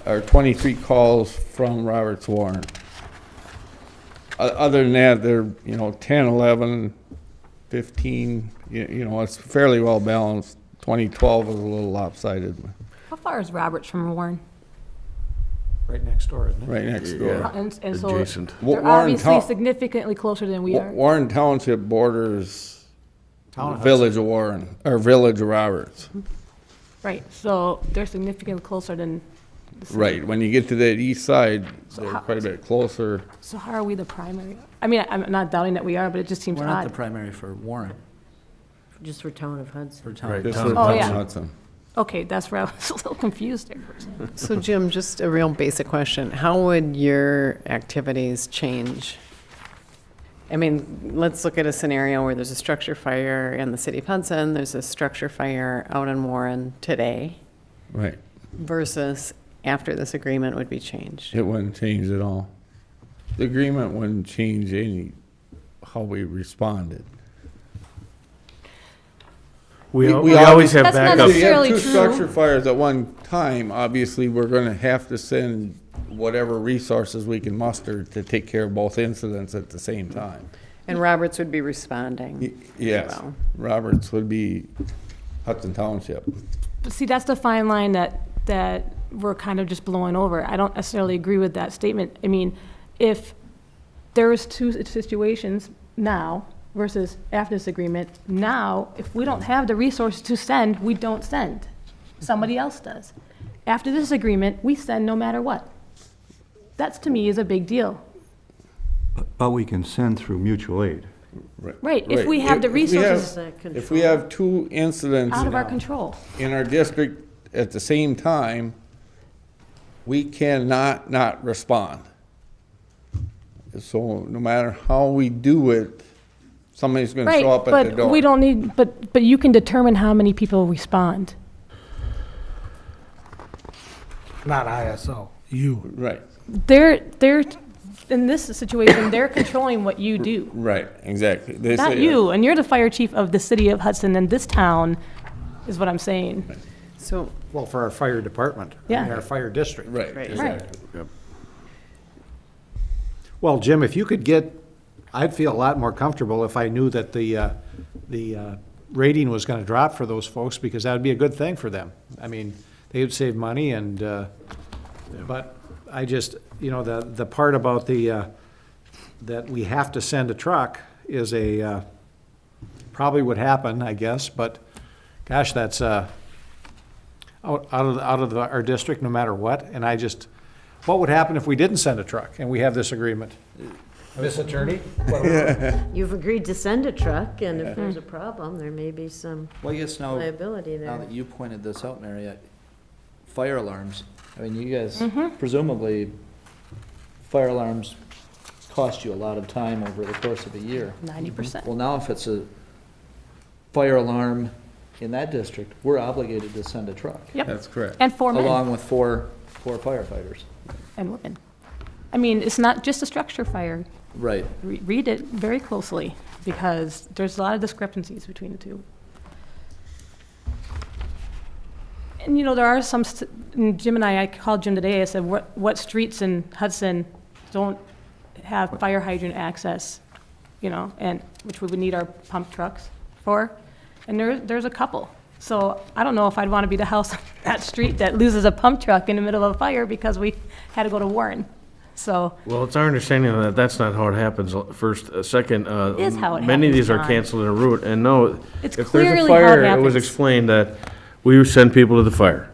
or 23 calls from Roberts Warren. Other than that, they're, 10, 11, 15, it's fairly well balanced. 2012 was a little lopsided, How far is Roberts from Warren? Right next door, isn't it? right next door. And so Adjacent. they're Warren obviously Town- significantly closer than we are. Warren Township borders Town of Village of Warren, or Village of Roberts. Right, so they're significantly closer than the city. Right, when you get to that east side, So they're how- quite a bit closer. So how are we the primary? I mean, I'm not doubting that we are, but it just seems We're not the odd. primary for Warren, Just for town of Hudson. for town. Right. This Town is of Oh, yeah. Hudson. Okay, that's where I was a little confused there for a second. So Jim, just a real basic question. How would your activities change? I mean, let's look at a scenario where there's a structure fire in the city of Hudson, there's a structure fire out in Warren today, Right, versus after this agreement would be changed. it wouldn't change at all. The agreement wouldn't change how we responded. We we always have That's not backup. If you have necessarily two true. structure fires at one time, obviously, we're gonna have to send whatever resources we can muster to take care of both incidents at the same time. And Roberts would be responding. Yes, well. Roberts would be Hudson Township. But see, that's the fine line that we're kind of just blowing over. I don't necessarily agree with that statement. I mean, if there's two situations now versus after this agreement, now, if we don't have the resources to send, we don't send. Somebody else does. After this agreement, we send no matter what. That's, to me, is a big deal. But we can send through mutual aid. Right, if we have the If we have- resources If we have two incidents out of our control. in our district at the same time, we cannot not respond. So no matter how we do it, somebody's gonna Right, show up at the door. but we don't need, but you can determine how many people respond. Not ISO, you. Right, They're, in this situation, they're controlling what you do. right, exactly. They Not say- you, and you're the fire chief of the city of Hudson, and this town, is what I'm saying. So, Well, for our fire department. I mean, Yeah. Our fire district. Right, Right. exactly. Well, Jim, if you could I'd feel a lot more comfortable if I knew that the rating was gonna drop for those folks, because that would be a good thing for them. I mean, they would save money and, but I just, the part about that we have to send a truck is probably would happen, I guess, but gosh, that's, our district, no matter what, and what would happen if we didn't send a truck and we have this agreement? Miss Attorney? You've agreed to send a truck, and if there's a problem, there may be some Well, I guess now liability there. that you pointed this out, Mary, fire alarms. I mean, you guys, presumably, fire alarms cost you a lot of time over the course of a year. 90%. Well, now if it's a fire alarm in that district, we're obligated to send a truck. Yep. That's correct. And 4 men Along with four firefighters. and women. I mean, it's not just a structure fire. Right. Read it very closely, because there's a lot of discrepancies between the two. And, you know, there are some, and Jim and I called Jim today, I said, what streets in Hudson don't have fire hydrant access, you know, and, which we would need our pump trucks for? And there's a couple. So I don't know if I'd want to be the house on that street that loses a pump truck in the middle of a fire because we had to go to Warren. So, Well, it's our understanding that that's not how it happens. Second, It is how it many of happens, these are John. canceled en route, and no, It's if there's a clearly how it fire, it was happens. explained that we send people to the fire.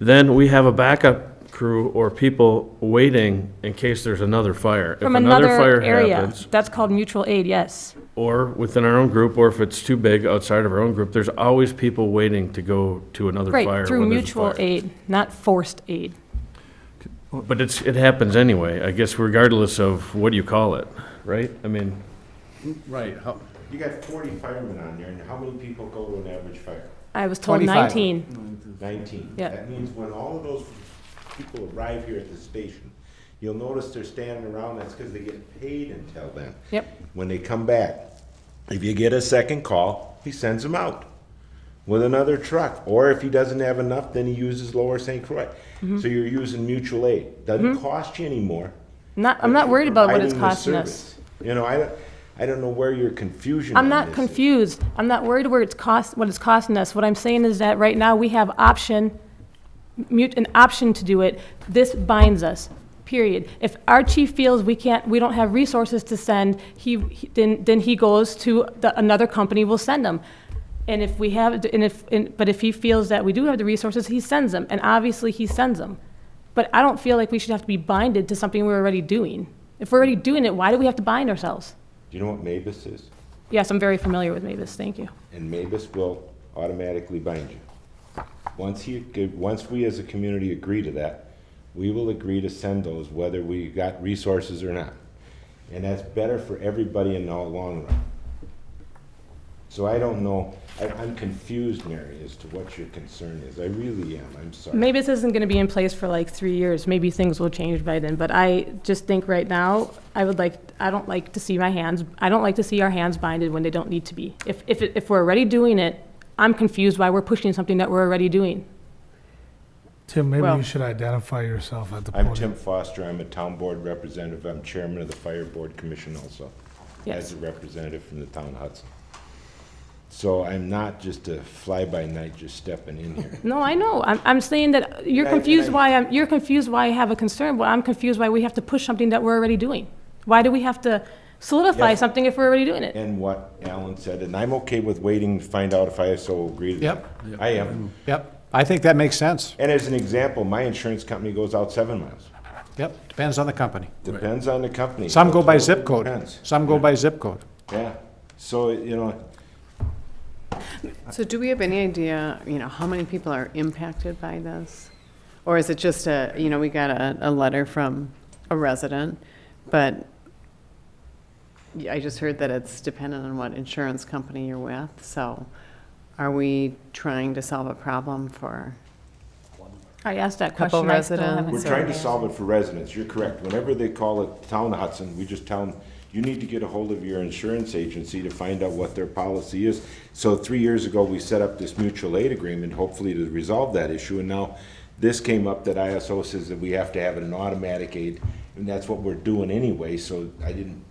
Then we have a backup crew or people waiting in case there's another fire. from If another another fire area, happens, that's called mutual aid, yes. or within our own group, or if it's too big outside of our own group, there's always people waiting to go to another fire. Right, through when there's a mutual fire. aid, not forced aid. But it happens anyway, I guess regardless of what you call it, right? I mean, Right. You got 40 firemen on there, and how many people go to an average fire? I was told 25. 19. 19. Yeah. That means when all of those people arrive here at the station, you'll notice they're standing around, that's because they get paid until then. Yep. When they come back, if you get a second call, he sends them out with another truck. Or if he doesn't have enough, then he uses Lower St. Croix. So you're using mutual aid. Doesn't cost you anymore. I'm not worried about what it's Providing the costing us. service. You know, I don't know where your confusion I'm on not this is. confused. I'm not worried what it's costing us. What I'm saying is that right now we have an option to do it. This binds us, period. If our chief feels we don't have resources to send, then he goes to another company, will send them. And if we have, but if he feels that we do have the resources, he sends them, and obviously he sends them. But I don't feel like we should have to be binded to something we're already doing. If we're already doing it, why do we have to bind ourselves? Do you know what MABUS is? Yes, I'm very familiar with Mavis, thank you. And MABUS will automatically bind you. Once we as a community agree to that, we will agree to send those whether we got resources or not. And that's better for everybody in the long run. So I don't know, I'm confused, Mary, as to what your concern is. I really am, I'm sorry. Maybe this isn't gonna be in place for like 3 years, maybe things will change by then, but I just think right now, I don't like to see our hands binded when they don't need to be. If we're already doing it, I'm confused why we're pushing something that we're already doing. Tim, maybe Well- you should identify yourself at the I'm podium. Tim Foster, I'm a town board representative, I'm chairman of the Fire Board Commission also, Yes. as a representative from the town of Hudson. So I'm not just a fly-by-night just stepping in here. No, I know, I'm saying that you're confused why I have a concern, well, I'm confused why we have to push something that we're already doing. Why do we have to solidify Yes. something if we're already doing it? And what Alan said, and I'm okay with waiting to find out if I so agree to that. Yep. I am. Yep, I think that makes sense. And as an example, my insurance company goes out 7 miles. Yep, depends on the company. Depends on the company. Some go by zip code, Depends. some go by zip code. Yeah, so, you know, So do we have any idea, how many people are impacted by this? Or is it just we got a letter from a resident, but I just heard that it's dependent on what insurance company you're with, so are we trying to solve a problem for? I asked that Couple question, I still residents. haven't. we're So- trying to solve it for residents, you're correct. Whenever they call it Town of Hudson, we just tell them, you need to get a hold of your insurance agency to find out what their policy is. So 3 years ago, we set up this mutual aid agreement, hopefully to resolve that issue, and now this came up that ISO says that we have to have an automatic aid, and that's what we're doing anyway, so I didn't,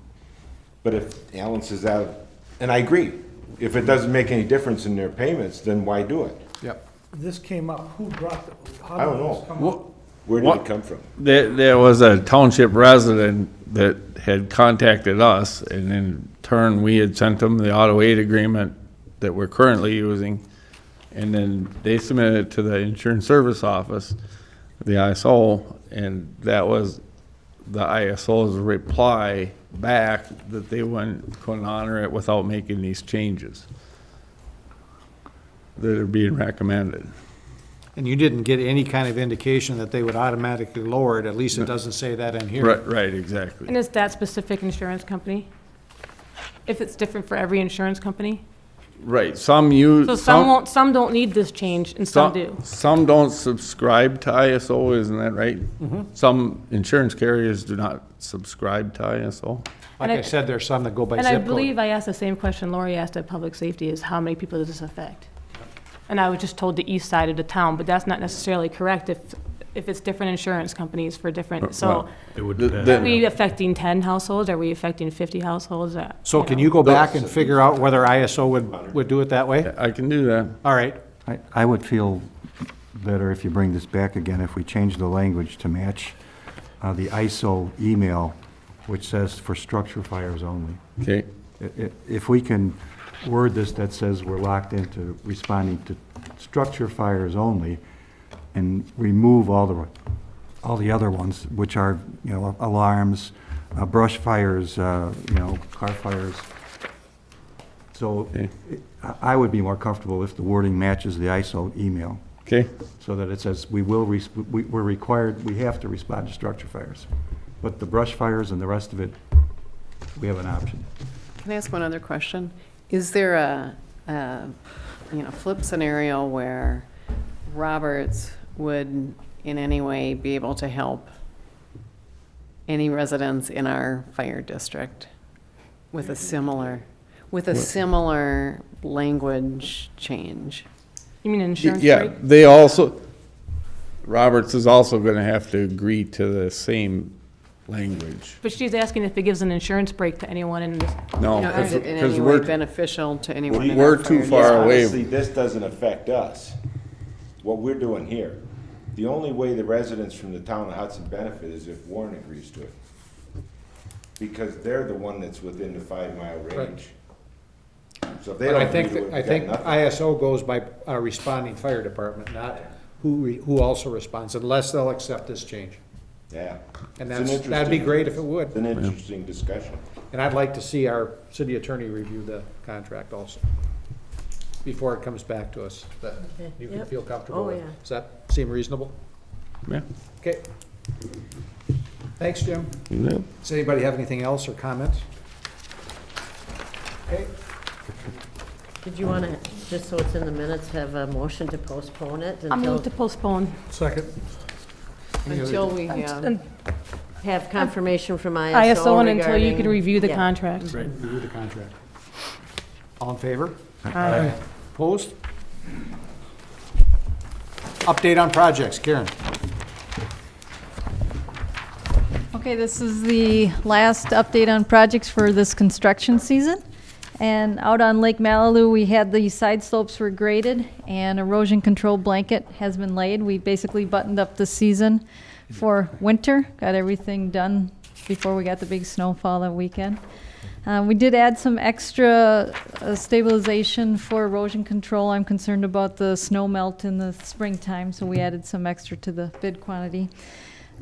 but if Alan says that, and I agree, if it doesn't make any difference in their payments, then why do it? Yep. This came up, who brought it? How I don't did this know. come up? Where did it come from? There was a township resident that had contacted us, and in turn, we had sent them the auto aid agreement that we're currently using. And then they submitted it to the insurance service office, the ISO, and that was the ISO's reply back that they couldn't honor it without making these changes that are being recommended. And you didn't get any kind of indication that they would automatically lower it, at least it doesn't say that in here. Right, exactly. And it's that specific insurance company? If it's different for every insurance company? Right, some use. So some won't, some don't need this change and some do. Some don't subscribe to ISO, isn't that right? Some insurance carriers do not subscribe to ISO. Like I said, there's some that go by And zip I code. believe I asked the same question Lori asked at Public Safety, is how many people does this affect? And I was just told the east side of the town, but that's not necessarily correct if it's different insurance companies for different, so It would The- depend. are we affecting 10 households? Are we affecting 50 households? So can you go back and figure out whether ISO would do it that way? I can do that. All right. I would feel better if you bring this back again, if we change the language to match the ISO email, which says for structure fires only. Okay, If we can word this that says we're locked into responding to structure fires only, and remove all the other ones, which are, alarms, brush fires, car fires. So I would be more comfortable if the wording matches the ISO email, okay. so that it says we're required, we have to respond to structure fires. But the brush fires and the rest of it, we have an option. Can I ask one other question? Is there a flip scenario where Roberts would in any way be able to help any residents in our fire district with a similar language change? You mean insurance Yeah, rate? they also, Roberts is also gonna have to agree to the same language. But she's asking if it gives an insurance break to anyone in this. No, Is it in because any way we're, beneficial to anyone in our we're fire too district? far away. Honestly, this doesn't affect us, what we're doing here. The only way the residents from the town of Hudson benefit is if Warren agrees to it. Because they're the one that's within the 5-mile range. So if they But don't I agree think, to it, we I got think nothing. ISO goes by a responding fire department, not who also responds, unless they'll accept this change. Yeah. And It's an that'd be interesting- great if it would. It's an interesting discussion. And I'd like to see our city attorney review the contract also, before it comes back to us, that you can Yep. feel comfortable Oh, with. yeah. Does that seem reasonable? Yeah. Okay. Thanks, Jim. Yep. Does anybody have anything else or comments? Okay. Did you want to, just so it's in the minutes, have a motion to postpone it I'm until, moved to postpone. Second. Until we, And have confirmation from ISO ISO and until you regarding- can review the Yeah. contract. Review the contract. All in favor? Aye. Opposed? Update on projects, Karen. Okay, this is the last update on projects for this construction season. And out on Lake Malibu, we had the side slopes were graded and erosion control blanket has been laid. We basically buttoned up the season for winter, got everything done before we got the big snowfall that weekend. We did add some extra stabilization for erosion control. I'm concerned about the snow melt in the springtime, so we added some extra to the bid quantity.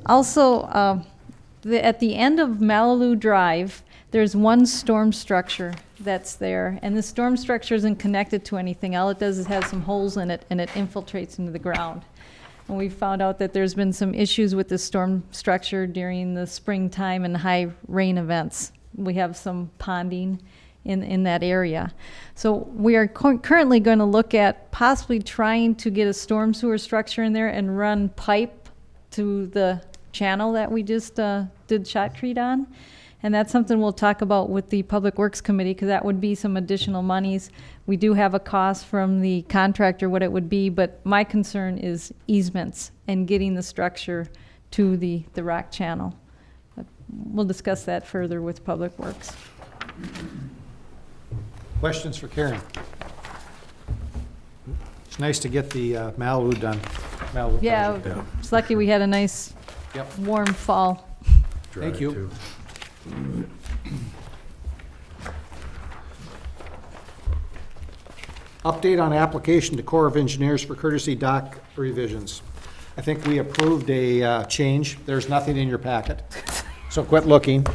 Also, at the end of Malibu Drive, there's one storm structure that's there, and the storm structure isn't connected to anything. All it does is have some holes in it, and it infiltrates into the ground. And we found out that there's been some issues with the storm structure during the springtime and high rain events. We have some ponding in that area. So we are currently going to look at possibly trying to get a storm sewer structure in there and run pipe to the channel that we just did shotcrete on. And that's something we'll talk about with the Public Works Committee, because that would be some additional monies. We do have a cost from the contractor, what it would be, but my concern is easements and getting the structure to the rock channel. But we'll discuss that further with Public Works. Questions for Karen? It's nice to get the Malibu done. Malibu Yeah, project. it's lucky we had a nice Yep. warm fall. Thank you. Update on application to Corps of Engineers for courtesy dock revisions. I think we approved a change. There's nothing in your packet, so quit looking.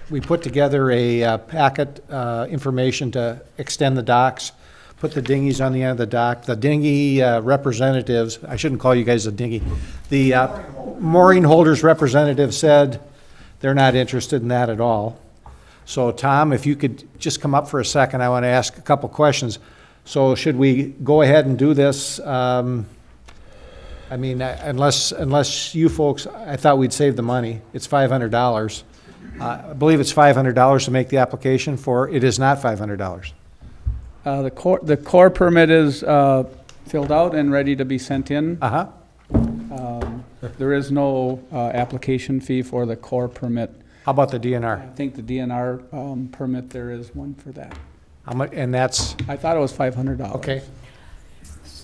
We put together a packet, information to extend the docks, put the dinghies on the end of the dock. The dinghy representatives, I shouldn't call you guys a dinghy, the mooring holders representative said they're not interested in that at all. So Tom, if you could just come up for a second, I want to ask a couple questions. So should we go ahead and do this? I mean, unless you folks, I thought we'd save the money. It's $500. I believe it's $500 to make the application for, it is not $500. The core permit is filled out and ready to be sent in. Uh-huh. There is no application fee for the core permit. How about the DNR? I think the DNR permit, there is one for that. How much, and that's, I thought it was $500. okay.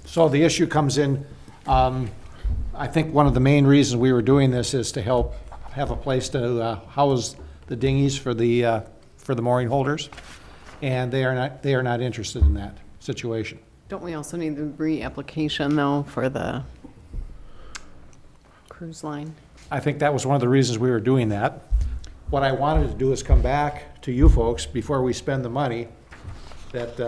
So the issue comes in, I think one of the main reasons we were doing this is to help have a place to house the dinghies for the mooring holders, and they are not interested in that situation. Don't we also need the re-application, though, for the cruise line? I think that was one of the reasons we were doing that. What I wanted to do is come back to you folks before we spend the money, that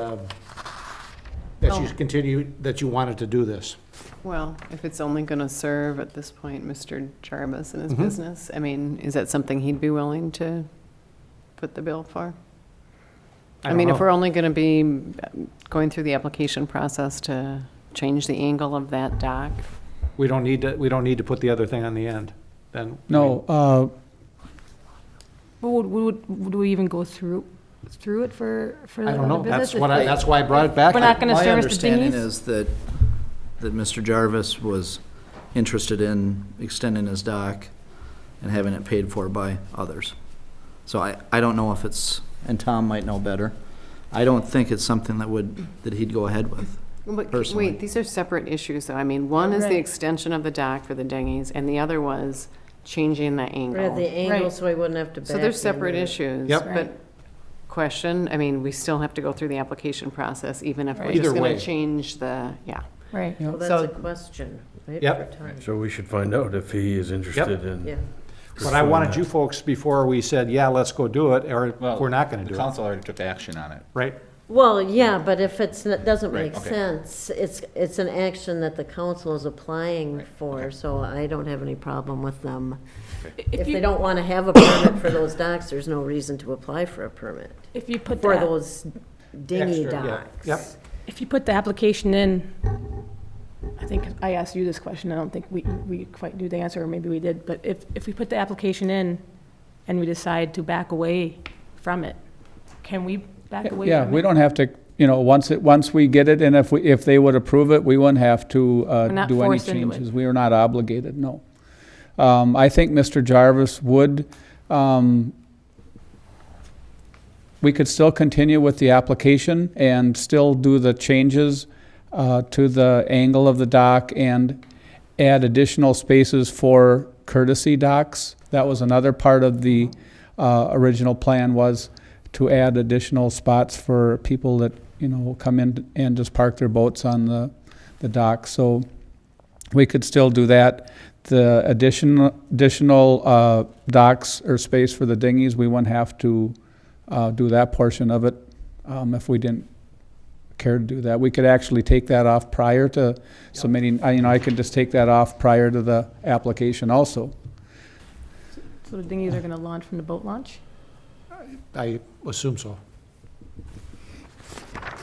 you continue, that you wanted to do this. Well, if it's only going to serve, at this point, Mr. Jarvis and his Mm-hmm. business, I mean, is that something he'd be willing to put the bill for? I mean, if we're only going to be going through the application process to change the angle of that dock, We don't need to put the other thing on the end, then. No, Would we even go through it for the I don't know, other business? that's why I brought it back. We're not gonna My service the understanding dinghies? is that Mr. Jarvis was interested in extending his dock and having it paid for by others. So I don't know if it's, and Tom might know better, I don't think it's something that he'd go ahead with. but Personally. wait, these are separate issues, though. I mean, one is the Right. extension of the dock for the dinghies, and the other was changing the angle. Right, the angle, Right. so we wouldn't have to back So they're separate in. issues. Yep. But question, I mean, we still have to go through the application process, even if we're Either just way. going to change the, yeah. Right. Well, that's So- a question, right? Yep. for Tom. So we should find out if he is interested in. Yeah. But I wanted you folks, before we said, yeah, let's go do it, or Well, we're not gonna the do it, council already took action on it. right? Well, yeah, but if it doesn't Right, make okay. sense, it's an action that the council is applying for, so I don't have any problem with them. If they don't want to have a permit for those docks, there's no reason to apply for a permit If you put for that, those dinghy Extra, yeah. docks. Yep. if you put the application in, I think I asked you this question, I don't think we quite knew the answer, or maybe we did, but if we put the application in and we decide to back away from it, can we back away from it? yeah, we don't have to, once we get it, and if they would approve it, we wouldn't have to not do any forced into it. changes. We are not obligated, no. I think Mr. Jarvis would, we could still continue with the application and still do the changes to the angle of the dock and add additional spaces for courtesy docks. That was another part of the original plan, was to add additional spots for people that, will come in and just park their boats on the dock. So we could still do that. The additional docks or space for the dinghies, we wouldn't have to do that portion of it if we didn't care to do that. We could actually take that off prior to submitting, I could just take that off prior to the application also. So the dinghies are gonna launch from the boat launch? I assume so.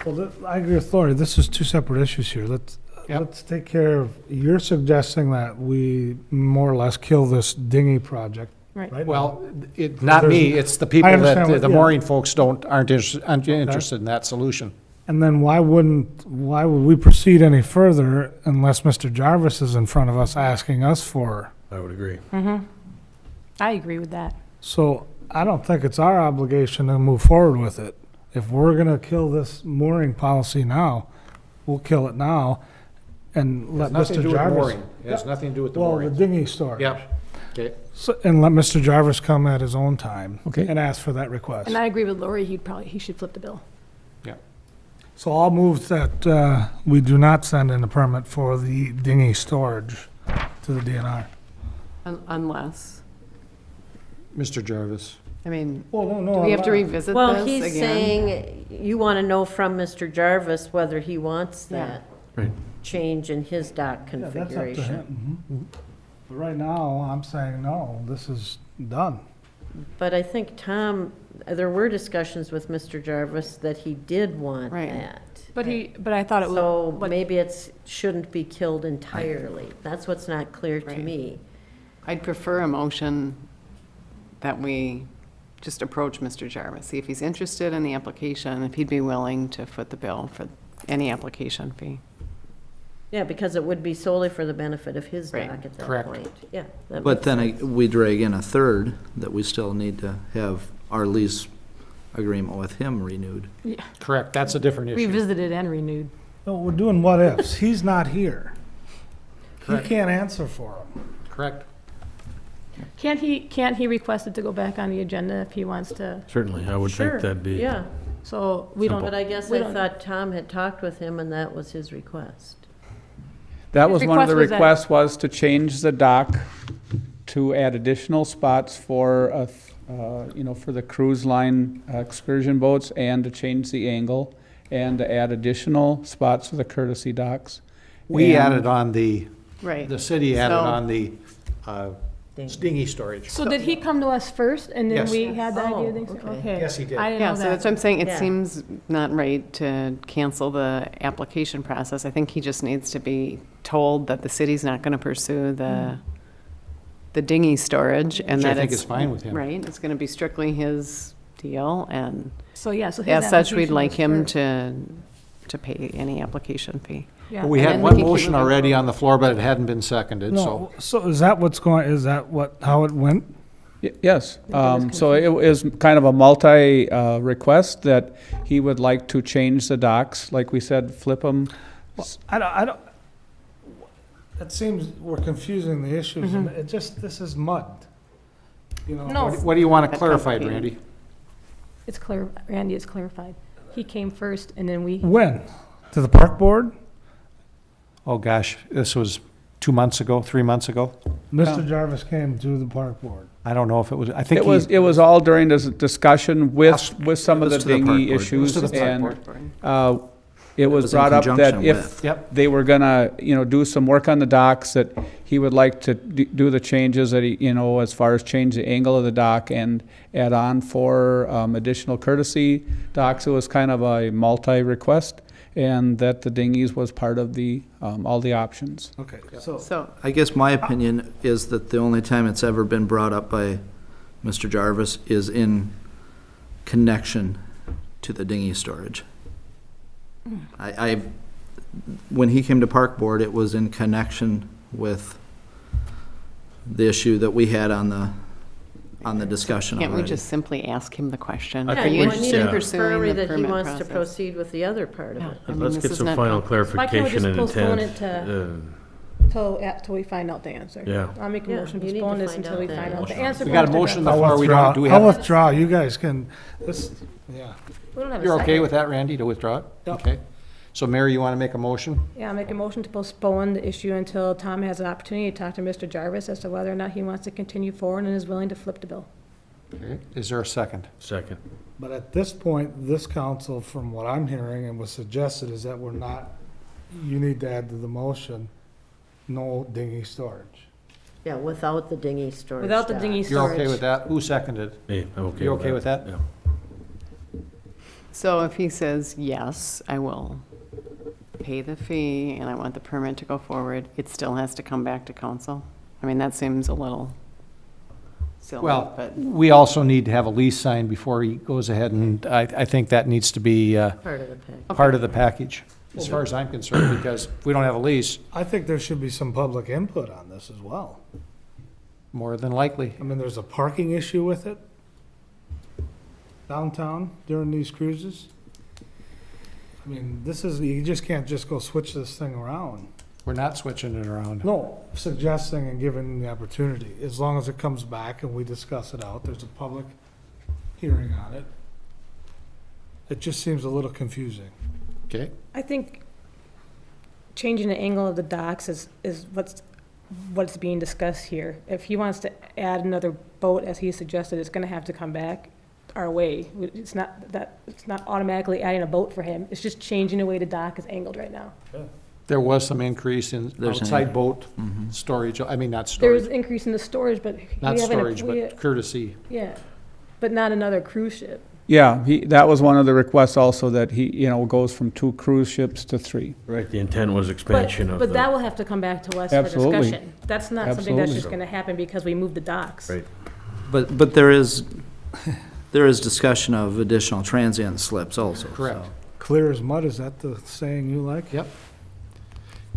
Well, I agree with Lori, this is two separate issues here. Let's take care of, you're suggesting that we more or less kill this dinghy project, Right. right? Well, not me, it's the people understand that, what- the yeah. mooring folks aren't interested in that solution. And then why would we proceed any further unless Mr. Jarvis is in front of us asking us for? I would agree. Mm-hmm. I agree with that. So I don't think it's our obligation to move forward with it. If we're gonna kill this mooring policy now, we'll kill it now and let Nothing to Mr. do with Jarvis. mooring, it has nothing to do with the Well, the mooring. dinghy storage. Yep, okay. So, and let Mr. Jarvis come at his own time. Okay. And ask for that request. And I agree with Lori, he should flip the bill. So I'll move that we do not send in a permit for the dinghy storage to the DNR. Unless, Mr. Jarvis. I mean, Well, no, do we have to revisit Well, this again? he's saying, you want to know from Mr. Jarvis whether he wants Yeah. that Right. change in his dock Yeah, that's up to configuration. him. But right now, I'm saying, no, this is done. But I think, Tom, there were discussions with Mr. Jarvis that he did want Right. that. But I thought it was. So but- maybe shouldn't be killed entirely. That's what's not clear to Right. me. I'd prefer a motion that we just approach Mr. Jarvis, see if he's interested in the application, if he'd be willing to foot the bill for any application fee. Yeah, because it would be solely for the benefit of his Right. dock at that Correct. point. Yeah. that But makes then sense. we drag in a third, that we still need to have our lease agreement with him renewed. Correct, that's a different issue. Revisited and renewed. No, we're doing what ifs. He's not here. He Correct. can't answer for him. Correct. Can't he request it to go back on the agenda if he wants to? Certainly, I would Sure, think that'd be. Yeah, So we don't. but I guess we I don't- thought Tom had talked with him and that was his request. That His was one of the request was that- requests, was to change the dock to add additional spots for, for the cruise line excursion boats, and to change the angle, and to add additional spots for the courtesy docks. We And- added on the Right. city added So- on the Dinghy. dinghy storage. So did he come to us first and then Yes. we had the idea? Oh, that- okay. Okay. Yes, he did. I didn't Yeah, know so that's that. what I'm saying, it Yeah. seems not right to cancel the application process. I think he just needs to be told that the city's not gonna pursue the dinghy storage, and Which I that think it's. is fine with him. Right, it's gonna be strictly his deal, and So, yeah, so his as such, we'd application like was him first. to pay any application fee. Yeah. But we And had then one we can keep motion moving already on the floor, but it hadn't been seconded, so. No, so is that is that how it went? Yes, was so it is kind of a request that he would like to change the docks, like we said, flip them. I don't, it seems we're confusing the issues, and this is mud. You know? No. What do you want That clarified, complicated. Randy? It's clear, Randy, it's clarified. He came first and then we. When? To the park board? Oh, gosh, this was 2 months ago, 3 months ago? Mr. Jarvis came to the park board. I don't know if it was, I think It was all during this discussion with some of It the was to the park dinghy board. issues, It was to the park and it was was in brought up that conjunction if with. Yep. they were gonna, do some work on the docks, that he would like to do the changes that he, as far as change the angle of the dock and add on for additional courtesy docks. It was kind of a multi-request, and that the dinghies was part of the, all the options. Okay, so, So, I guess my opinion is that the only time it's ever been brought up by Mr. Jarvis is in connection to the dinghy storage. When he came to Park Board, it was in connection with the issue that we had on the discussion can't we already. just simply ask him the question? I Are think you we want interested in yeah. pursuing the that he permit wants to process? proceed with the other part of Yeah, it. I mean, Let's this get is some not final complicated. Why can't we clarification just and postpone intent. it till we find out the answer? Yeah. I'll make a Yeah, motion to you need to postpone this find until out we that find out the answer. answer. We got a from Mr. motion on Jarvis. the floor. We don't, do we have? I'll withdraw, you guys can, yeah. We don't have a You're okay second. with that, Randy, to withdraw it? Yep. Okay. So Mary, you want to make a motion? Yeah, I'll make a motion to postpone the issue until Tom has an opportunity to talk to Mr. Jarvis as to whether or not he wants to continue forward and is willing to flip the bill. Okay. Is there a second? Second. But at this point, this council, from what I'm hearing and was suggested, is that we're not, you need to add to the motion, no dinghy storage. Yeah, without the dinghy storage. Without the dock. dinghy You're okay storage. with that? Who seconded? Hey, I'm okay You with okay with that? Yeah. So if he says, yes, I will pay the fee and I want the permit to go forward, it still has to come back to council? I mean, that seems a little silly, Well, but, we also need to have a lease signed before he goes ahead, and I think that needs to be Part of the package. part of the package, as far as I'm concerned, because if we don't have a lease, I think there should be some public input on this as well. more than likely. I mean, there's a parking issue with it downtown during these cruises. I mean, you just can't just go switch this thing around. We're not switching it around. No, suggesting and giving the opportunity, as long as it comes back and we discuss it out, there's a public hearing on it. It just seems a little confusing. Okay? I think changing the angle of the docks is what's being discussed here. If he wants to add another boat, as he suggested, it's gonna have to come back our way. It's not automatically adding a boat for him. It's just changing the way the dock is angled right now. There was some increase in There's an- outside boat storage, I mean, not There was storage, an increase in the storage, but not we haven't. storage, but courtesy. Yeah, but not another cruise ship. Yeah, that was one of the requests also, that he, goes from 2 cruise ships to 3. Right, the intent was expansion of the. But that will have to come back to us for Absolutely. discussion. That's not something that's Absolutely. just gonna happen because we moved the docks. Right. But there is discussion of additional transient slips also. Correct. so. Clear as mud, is that the saying you like? Yep.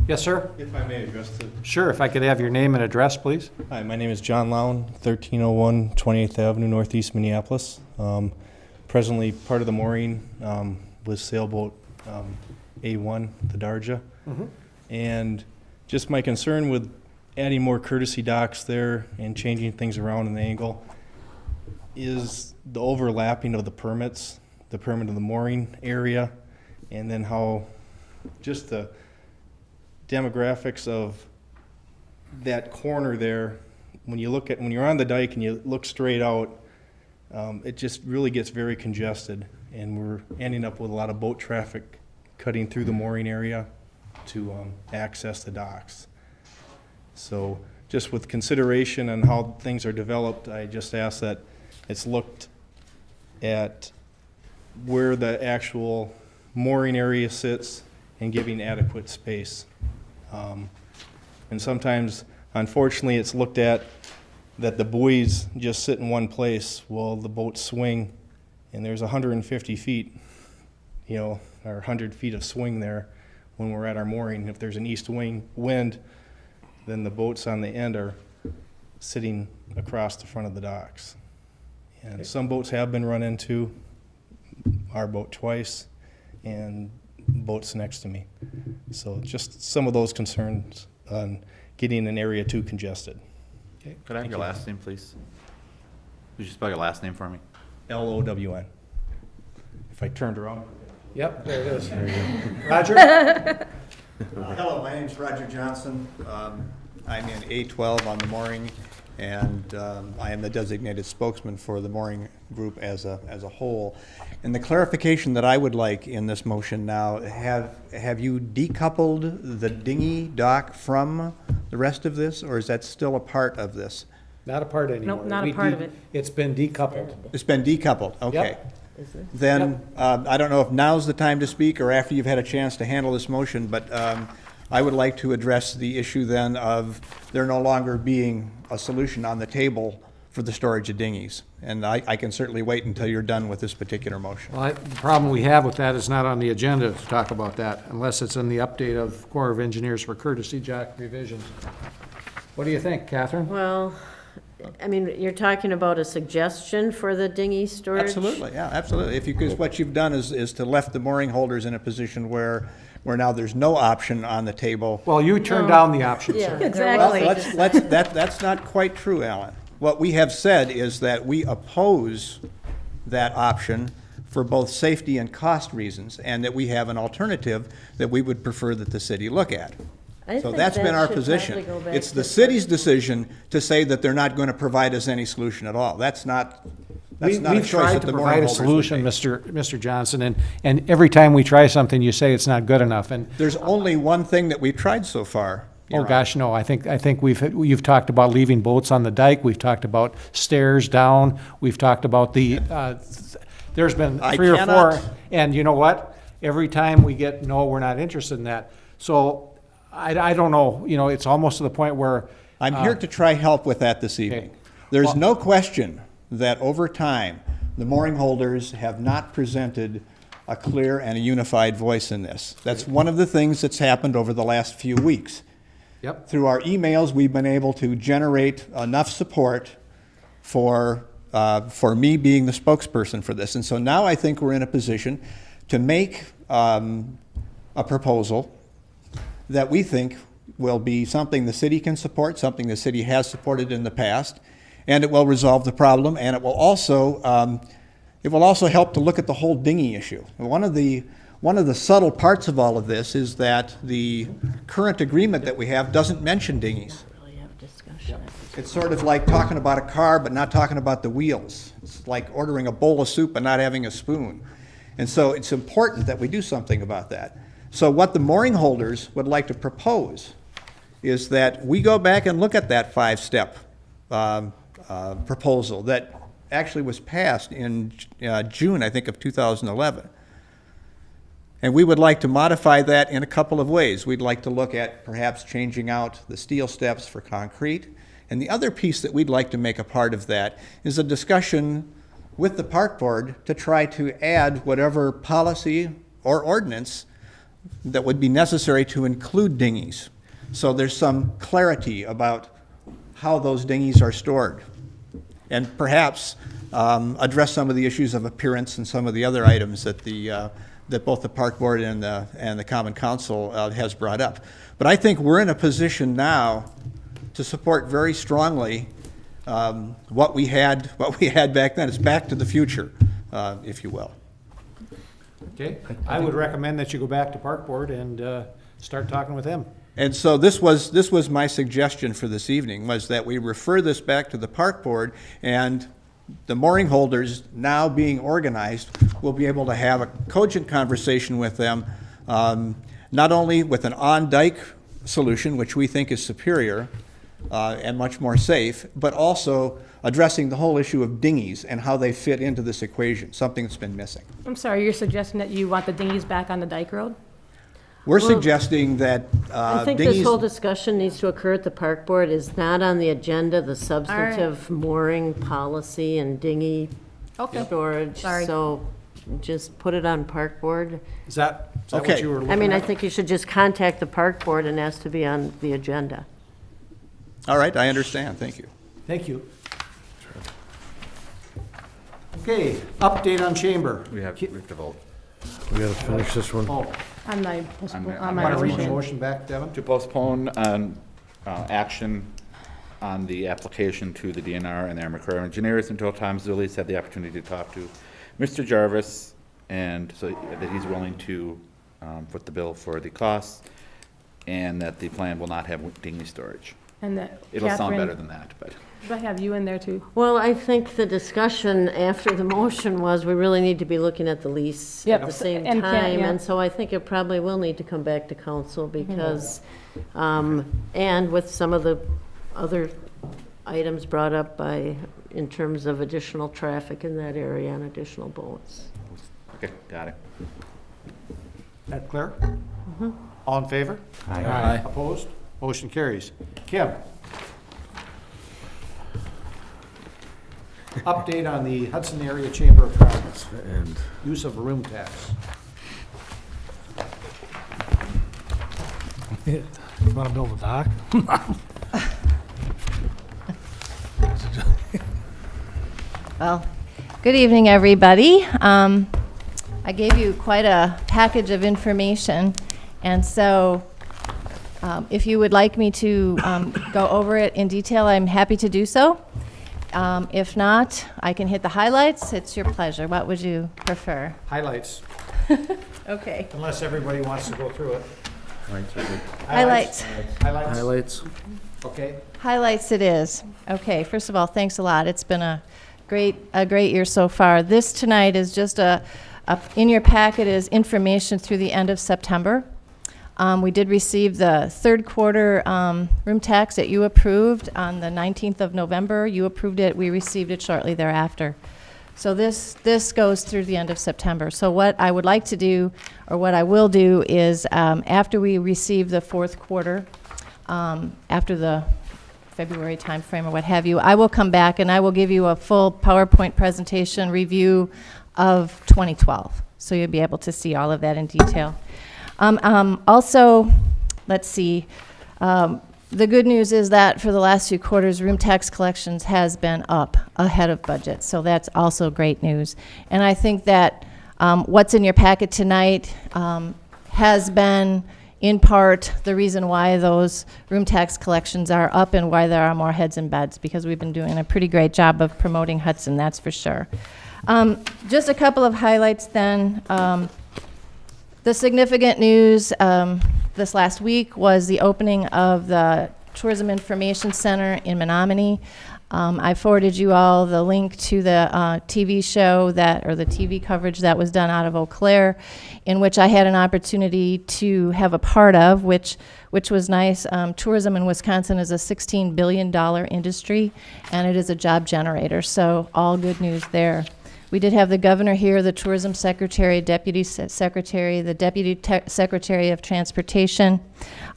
Yes, sir? If I may address the... Sure, if I could have your name and address, please. Hi, my name is John Lown, 1301 28th Avenue, Northeast Minneapolis. Presently part of the mooring with sailboat A1, the Darja. And just my concern with adding more courtesy docks there and changing things around in the angle is the overlapping of the permits, the permit of the mooring area, and then how just the demographics of that corner there, when you're on the dike and you look straight out, it just really gets very congested, and we're ending up with a lot of boat traffic cutting through the mooring area to access the docks. So just with consideration on how things are developed, I just ask that it's looked at where the actual mooring area sits and giving adequate space. And sometimes, unfortunately, it's looked at that the buoys just sit in one place while the boats swing, and there's 150 feet, or 100 feet of swing there when we're at our mooring. If there's an east wind, then the boats on the end are sitting across the front of the docks. And some boats have been run into, our boat twice, and boats next to me. So just some of those concerns on getting an area too congested. Okay. Could I have your last name, please? Would you spell your last name for me? Lown. If I turned around. Yep, there it is. Roger? Hello, my name's Roger Johnson. I'm in A12 on the mooring, and I am the designated spokesman for the mooring group as a whole. And the clarification that I would like in this motion now, have you decoupled the dinghy dock from the rest of this, or is that still a part of this? Not a part anymore. Nope, not a part of it. It's been decoupled. It's been decoupled, okay. Yep. Then, I don't know if now's the time to speak or after you've had a chance to handle this motion, but I would like to address the issue then of there no longer being a solution on the table for the storage of dinghies. And I can certainly wait until you're done with this particular motion. Well, the problem we have with that is not on the agenda to talk about that, unless it's in the update of Corps of Engineers for courtesy jack revisions. What do you think, Catherine? Well, I mean, you're talking about a suggestion for the dinghy storage? Absolutely, yeah, absolutely. Because what you've done is to left the mooring holders in a position where now there's no option on the table. Well, you turned down the option, Yeah, sir. exactly. Well, that's not quite true, Alan. What we have said is that we oppose that option for both safety and cost reasons, and that we have an alternative that we would prefer that the city look at. I So think that's been that our should position. probably go back It's to the city's decision to say that they're not going to provide us any solution at all. That's not a We've choice tried that to the mooring provide a holders would solution, make. Mr. Johnson, and every time we try something, you say it's not good enough, and, There's only one thing that we've tried so far. Your oh Honor. gosh, no, I think you've talked about leaving boats on the dike, we've talked about stairs down, we've talked about there's been I 3 or 4, cannot- and you know what? Every time we get, no, we're not interested in that. So, I don't know, it's almost to the point where. I'm here to try help with that this evening. Okay. There's Well- no question that over time, the mooring holders have not presented a clear and a unified voice in this. That's one of the things that's happened over the last few weeks. Yep. Through our emails, we've been able to generate enough support for me being the spokesperson for this. And so now I think we're in a position to make a proposal that we think will be something the city can support, something the city has supported in the past, and it will resolve the problem, and it will also help to look at the whole dinghy issue. And one of the one of the subtle parts of all of this is that the current agreement that we have doesn't mention dinghies. Really have a discussion. It's sort of like talking about a car but not talking about the wheels. It's like ordering a bowl of soup but not having a spoon. And so it's important that we do something about that. So what the mooring holders would like to propose is that we go back and look at that 5-step proposal that actually was passed in June, I think, of 2011. And we would like to modify that in a couple of ways. We'd like to look at perhaps changing out the steel steps for concrete. And the other piece that we'd like to make a part of that is a discussion with the park board to try to add whatever policy or ordinance that would be necessary to include dinghies. So there's some clarity about how those dinghies are stored. And perhaps address some of the issues of appearance and some of the other items that that both the park board and the common council has brought up. But I think we're in a position now to support very strongly what we had back then. It's back to the future, if you will. Okay, I would recommend that you go back to Park Board and start talking with them. And so this was my suggestion for this evening, was that we refer this back to the park board, and the mooring holders, now being organized, will be able to have a cogent conversation with them, not only with an on-dike solution, which we think is superior and much more safe, but also addressing the whole issue of dinghies and how they fit into this equation, something that's been missing. I'm sorry, you're suggesting that you want the dinghies back on the dike road? We're suggesting that I think dinghies... this whole discussion needs to occur at the park board. Is not on the agenda, the substantive mooring policy and dinghy storage. Sorry. So just put it on park board. Is that Okay. what you were looking at? I mean, I think you should just contact the park board and ask to be on the agenda. All right, I understand, thank you. Thank you. Okay, update on chamber. We have to vote. We gotta finish this one. Oh, On my, on my want to read the motion. motion back, Devin? To postpone action on the application to the DNR and the Army Corps of Engineers until Tom Zulli's had the opportunity to talk to Mr. Jarvis, and so that he's willing to foot the bill for the costs, and that the plan will not have dinghy storage. And that It'll sound Catherine, better than that, but. do I have you in there too? Well, I think the discussion after the motion was we really need to be looking at the lease Yep. at the same And time. yeah. And so I think it probably will need to come back to council because, and with some of the other items brought up in terms of additional traffic in that area and additional boats. Okay, got it. That clear? All in favor? Aye. Opposed? Motion carries. Kim? Update on the Hudson Area Chamber of Commerce, And use of room tax. You want to build a dock? Well, good evening, everybody. I gave you quite a package of information, and so if you would like me to go over it in detail, I'm happy to do so. If not, I can hit the highlights. It's your pleasure. What would you prefer? Highlights, Okay. unless everybody wants to go through it. Highlights. Highlights? highlights. Okay. Highlights it is. Okay, first of all, thanks a lot. It's been a great year so far. This tonight is just in your packet is information through the end of September. We did receive the third quarter room tax that you approved on the 19th of November. You approved it. We received it shortly thereafter. So this goes through the end of September. So what I would like to do, or what I will do, is after we receive the fourth quarter, after the February timeframe or what have you, I will come back and I will give you a full PowerPoint presentation review of 2012. So you'll be able to see all of that in detail. Also, let's see, the good news is that for the last few quarters, room tax collections has been up ahead of budget, so that's also great news. And I think that what's in your packet tonight has been, in part, the reason why those room tax collections are up and why there are more heads in beds, because we've been doing a pretty great job of promoting Hudson, that's for sure. Just a couple of highlights then. The significant news this last week was the opening of the Tourism Information Center in Menominee. I forwarded you all the link to the TV show or the TV coverage that was done out of Eau Claire, in which I had an opportunity to have a part of, which was nice. Tourism in Wisconsin is a $16 billion industry, and it is a job generator, so all good news there. We did have the governor here, the tourism secretary, deputy secretary, the deputy secretary of transportation.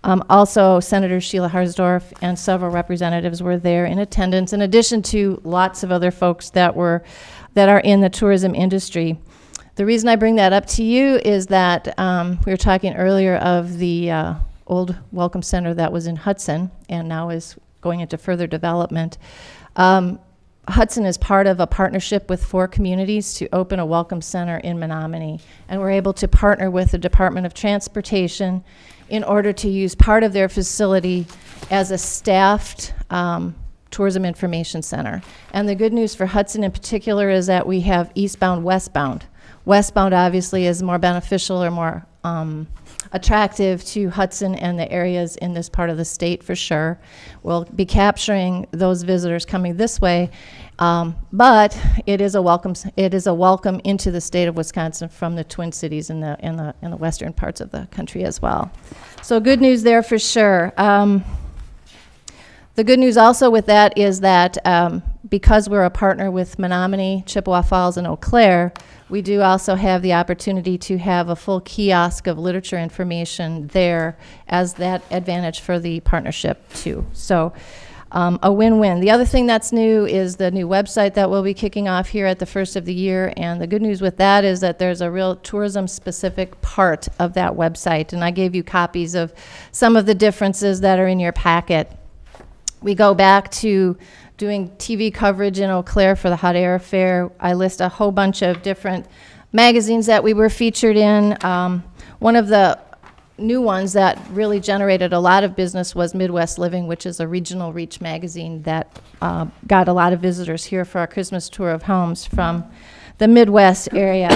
Also, Senator Sheila Harsdorf and several representatives were there in attendance, in addition to lots of other folks that are in the tourism industry. The reason I bring that up to you is that we were talking earlier of the old Welcome Center that was in Hudson and now is going into further development. Hudson is part of a partnership with 4 communities to open a Welcome Center in Menominee, and we're able to partner with the Department of Transportation in order to use part of their facility as a staffed tourism information center. And the good news for Hudson in particular is that we have eastbound, westbound. Westbound obviously is more beneficial or more attractive to Hudson and the areas in this part of the state for sure. We'll be capturing those visitors coming this way, but it is a welcome into the state of Wisconsin from the Twin Cities in the western parts of the country as well. So good news there for sure. The good news also with that is that because we're a partner with Menominee, Chippewa Falls, and Eau Claire, we do also have the opportunity to have a full kiosk of literature information there as that advantage for the partnership too. So a win-win. The other thing that's new is the new website that we'll be kicking off here at the first of the year, and the good news with that is that there's a real tourism-specific part of that website, and I gave you copies of some of the differences that are in your packet. We go back to doing TV coverage in Eau Claire for the Hot Air Fair. I list a whole bunch of different magazines that we were featured in. One of the new ones that really generated a lot of business was Midwest Living, which is a regional reach magazine that got a lot of visitors here for our Christmas tour of homes from the Midwest area.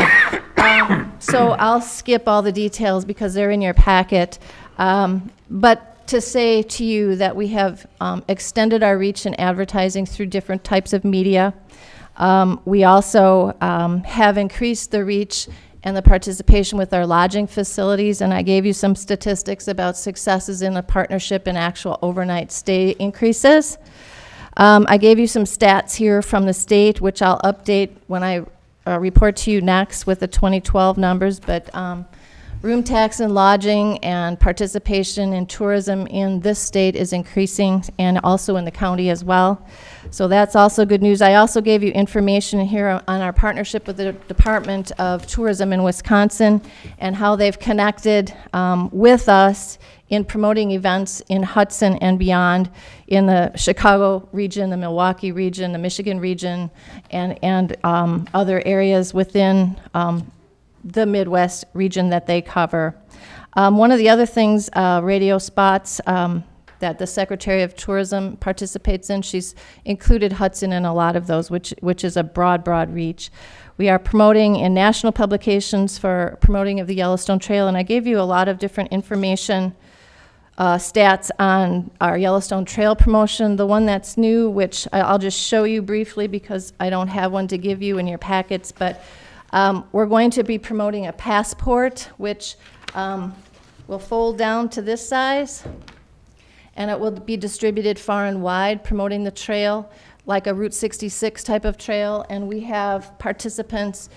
So I'll skip all the details because they're in your packet. But to say to you that we have extended our reach in advertising through different types of media. We also have increased the reach and the participation with our lodging facilities, and I gave you some statistics about successes in the partnership and actual overnight stay increases. I gave you some stats here from the state, which I'll update when I report to you next with the 2012 numbers, but room tax and lodging and participation in tourism in this state is increasing, and also in the county as well. So that's also good news. I also gave you information here on our partnership with the Department of Tourism in Wisconsin and how they've connected with us in promoting events in Hudson and beyond in the Chicago region, the Milwaukee region, the Michigan region, and other areas within the Midwest region that they cover. One of the other things, radio spots that the Secretary of Tourism participates in, she's included Hudson in a lot of those, which is a broad reach. We are promoting in national publications for promoting of the Yellowstone Trail, and I gave you a lot of different information, stats on our Yellowstone Trail promotion. The one that's new, which I'll just show you briefly because I don't have one to give you in your packets, but we're going to be promoting a passport, which will fold down to this size, and it will be distributed far and wide, promoting the trail like a Route 66 type of trail. And we have participants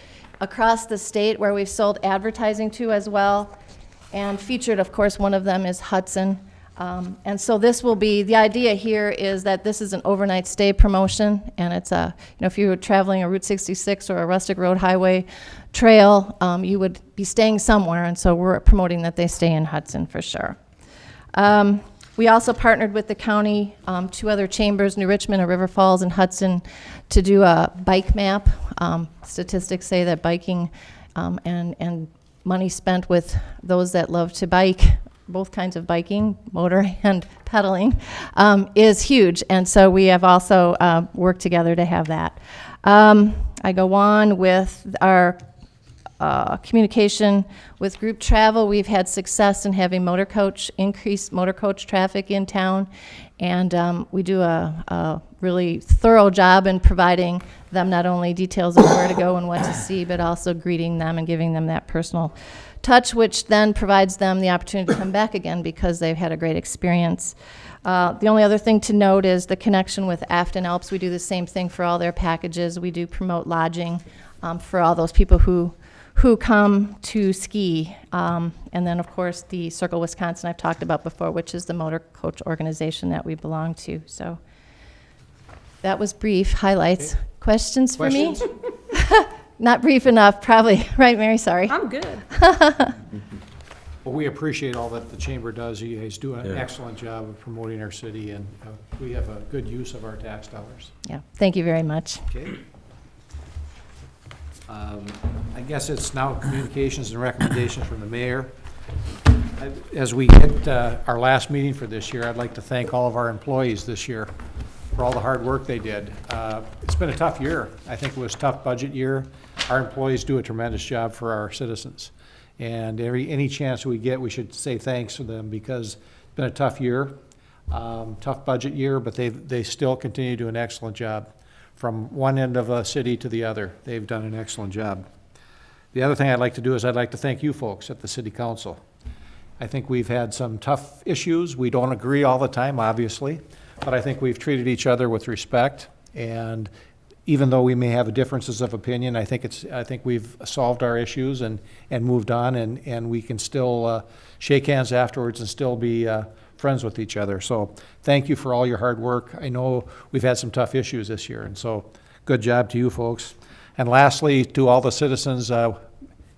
across the state where we've sold advertising to as well. And featured, of course, one of them is Hudson. And so this will be, the idea here is that this is an overnight stay promotion, and it's if you were traveling a Route 66 or a Rustic Road Highway trail, you would be staying somewhere, and so we're promoting that they stay in Hudson for sure. We also partnered with the county, 2 other chambers, New Richmond and River Falls and Hudson, to do a bike map. Statistics say that biking and money spent with those that love to bike, both kinds of biking, motor and pedaling, is huge. And so we have also worked together to have that. I go on with our communication with group travel. We've had success in having increased motor coach traffic in town, and we do a really thorough job in providing them not only details of where to go and what to see, but also greeting them and giving them that personal touch, which then provides them the opportunity to come back again because they've had a great experience. The only other thing to note is the connection with Afton Alps. We do the same thing for all their packages. We do promote lodging for all those people who come to ski. And then, of course, the Circle Wisconsin I've talked about before, which is the motor coach organization that we belong to. So that was brief highlights. Okay. Questions for me? Questions? Not brief enough, probably. Right, Mary? Sorry. I'm good. Well, we appreciate all that the chamber does. You guys do an Yeah. excellent job of promoting our city, and we have a good use of our tax dollars. Yeah, thank you very much. Okay. I guess it's now communications and recommendations from the mayor. As we hit our last meeting for this year, I'd like to thank all of our employees this year for all the hard work they did. It's been a tough year. I think it was a tough budget year. Our employees do a tremendous job for our citizens. And any chance we get, we should say thanks to them because it's been a tough year, tough budget year, but they still continue to do an excellent job. From one end of a city to the other, they've done an excellent job. The other thing I'd like to do is I'd like to thank you folks at the city council. I think we've had some tough issues. We don't agree all the time, obviously, but I think we've treated each other with respect. And even though we may have differences of opinion, I think we've solved our issues and moved on, and we can still shake hands afterwards and still be friends with each other. So thank you for all your hard work. I know we've had some tough issues this year, and so good job to you folks. And lastly, to all the citizens,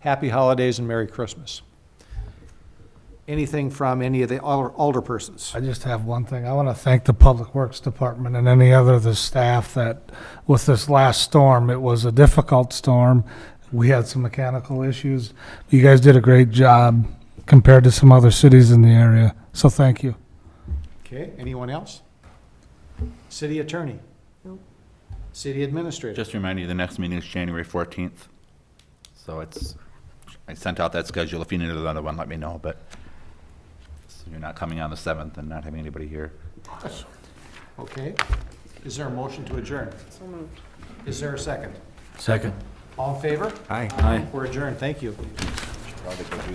happy holidays and Merry Christmas. Anything from any of the older persons? I just have one thing. I want to thank the Public Works Department and any other of the staff that, with this last storm, it was a difficult storm. We had some mechanical issues. You guys did a great job compared to some other cities in the area, so thank you. Okay, anyone else? City attorney? Nope. City administrator? Just to remind you, the next meeting is January 14th. So I sent out that schedule. If you need another one, let me know, but so you're not coming on the 7th and not having anybody here. Okay. Is there a motion to adjourn? So moved. Is there a second? Second. All in favor? Aye. Aye. We're adjourned. Thank you. Should probably go do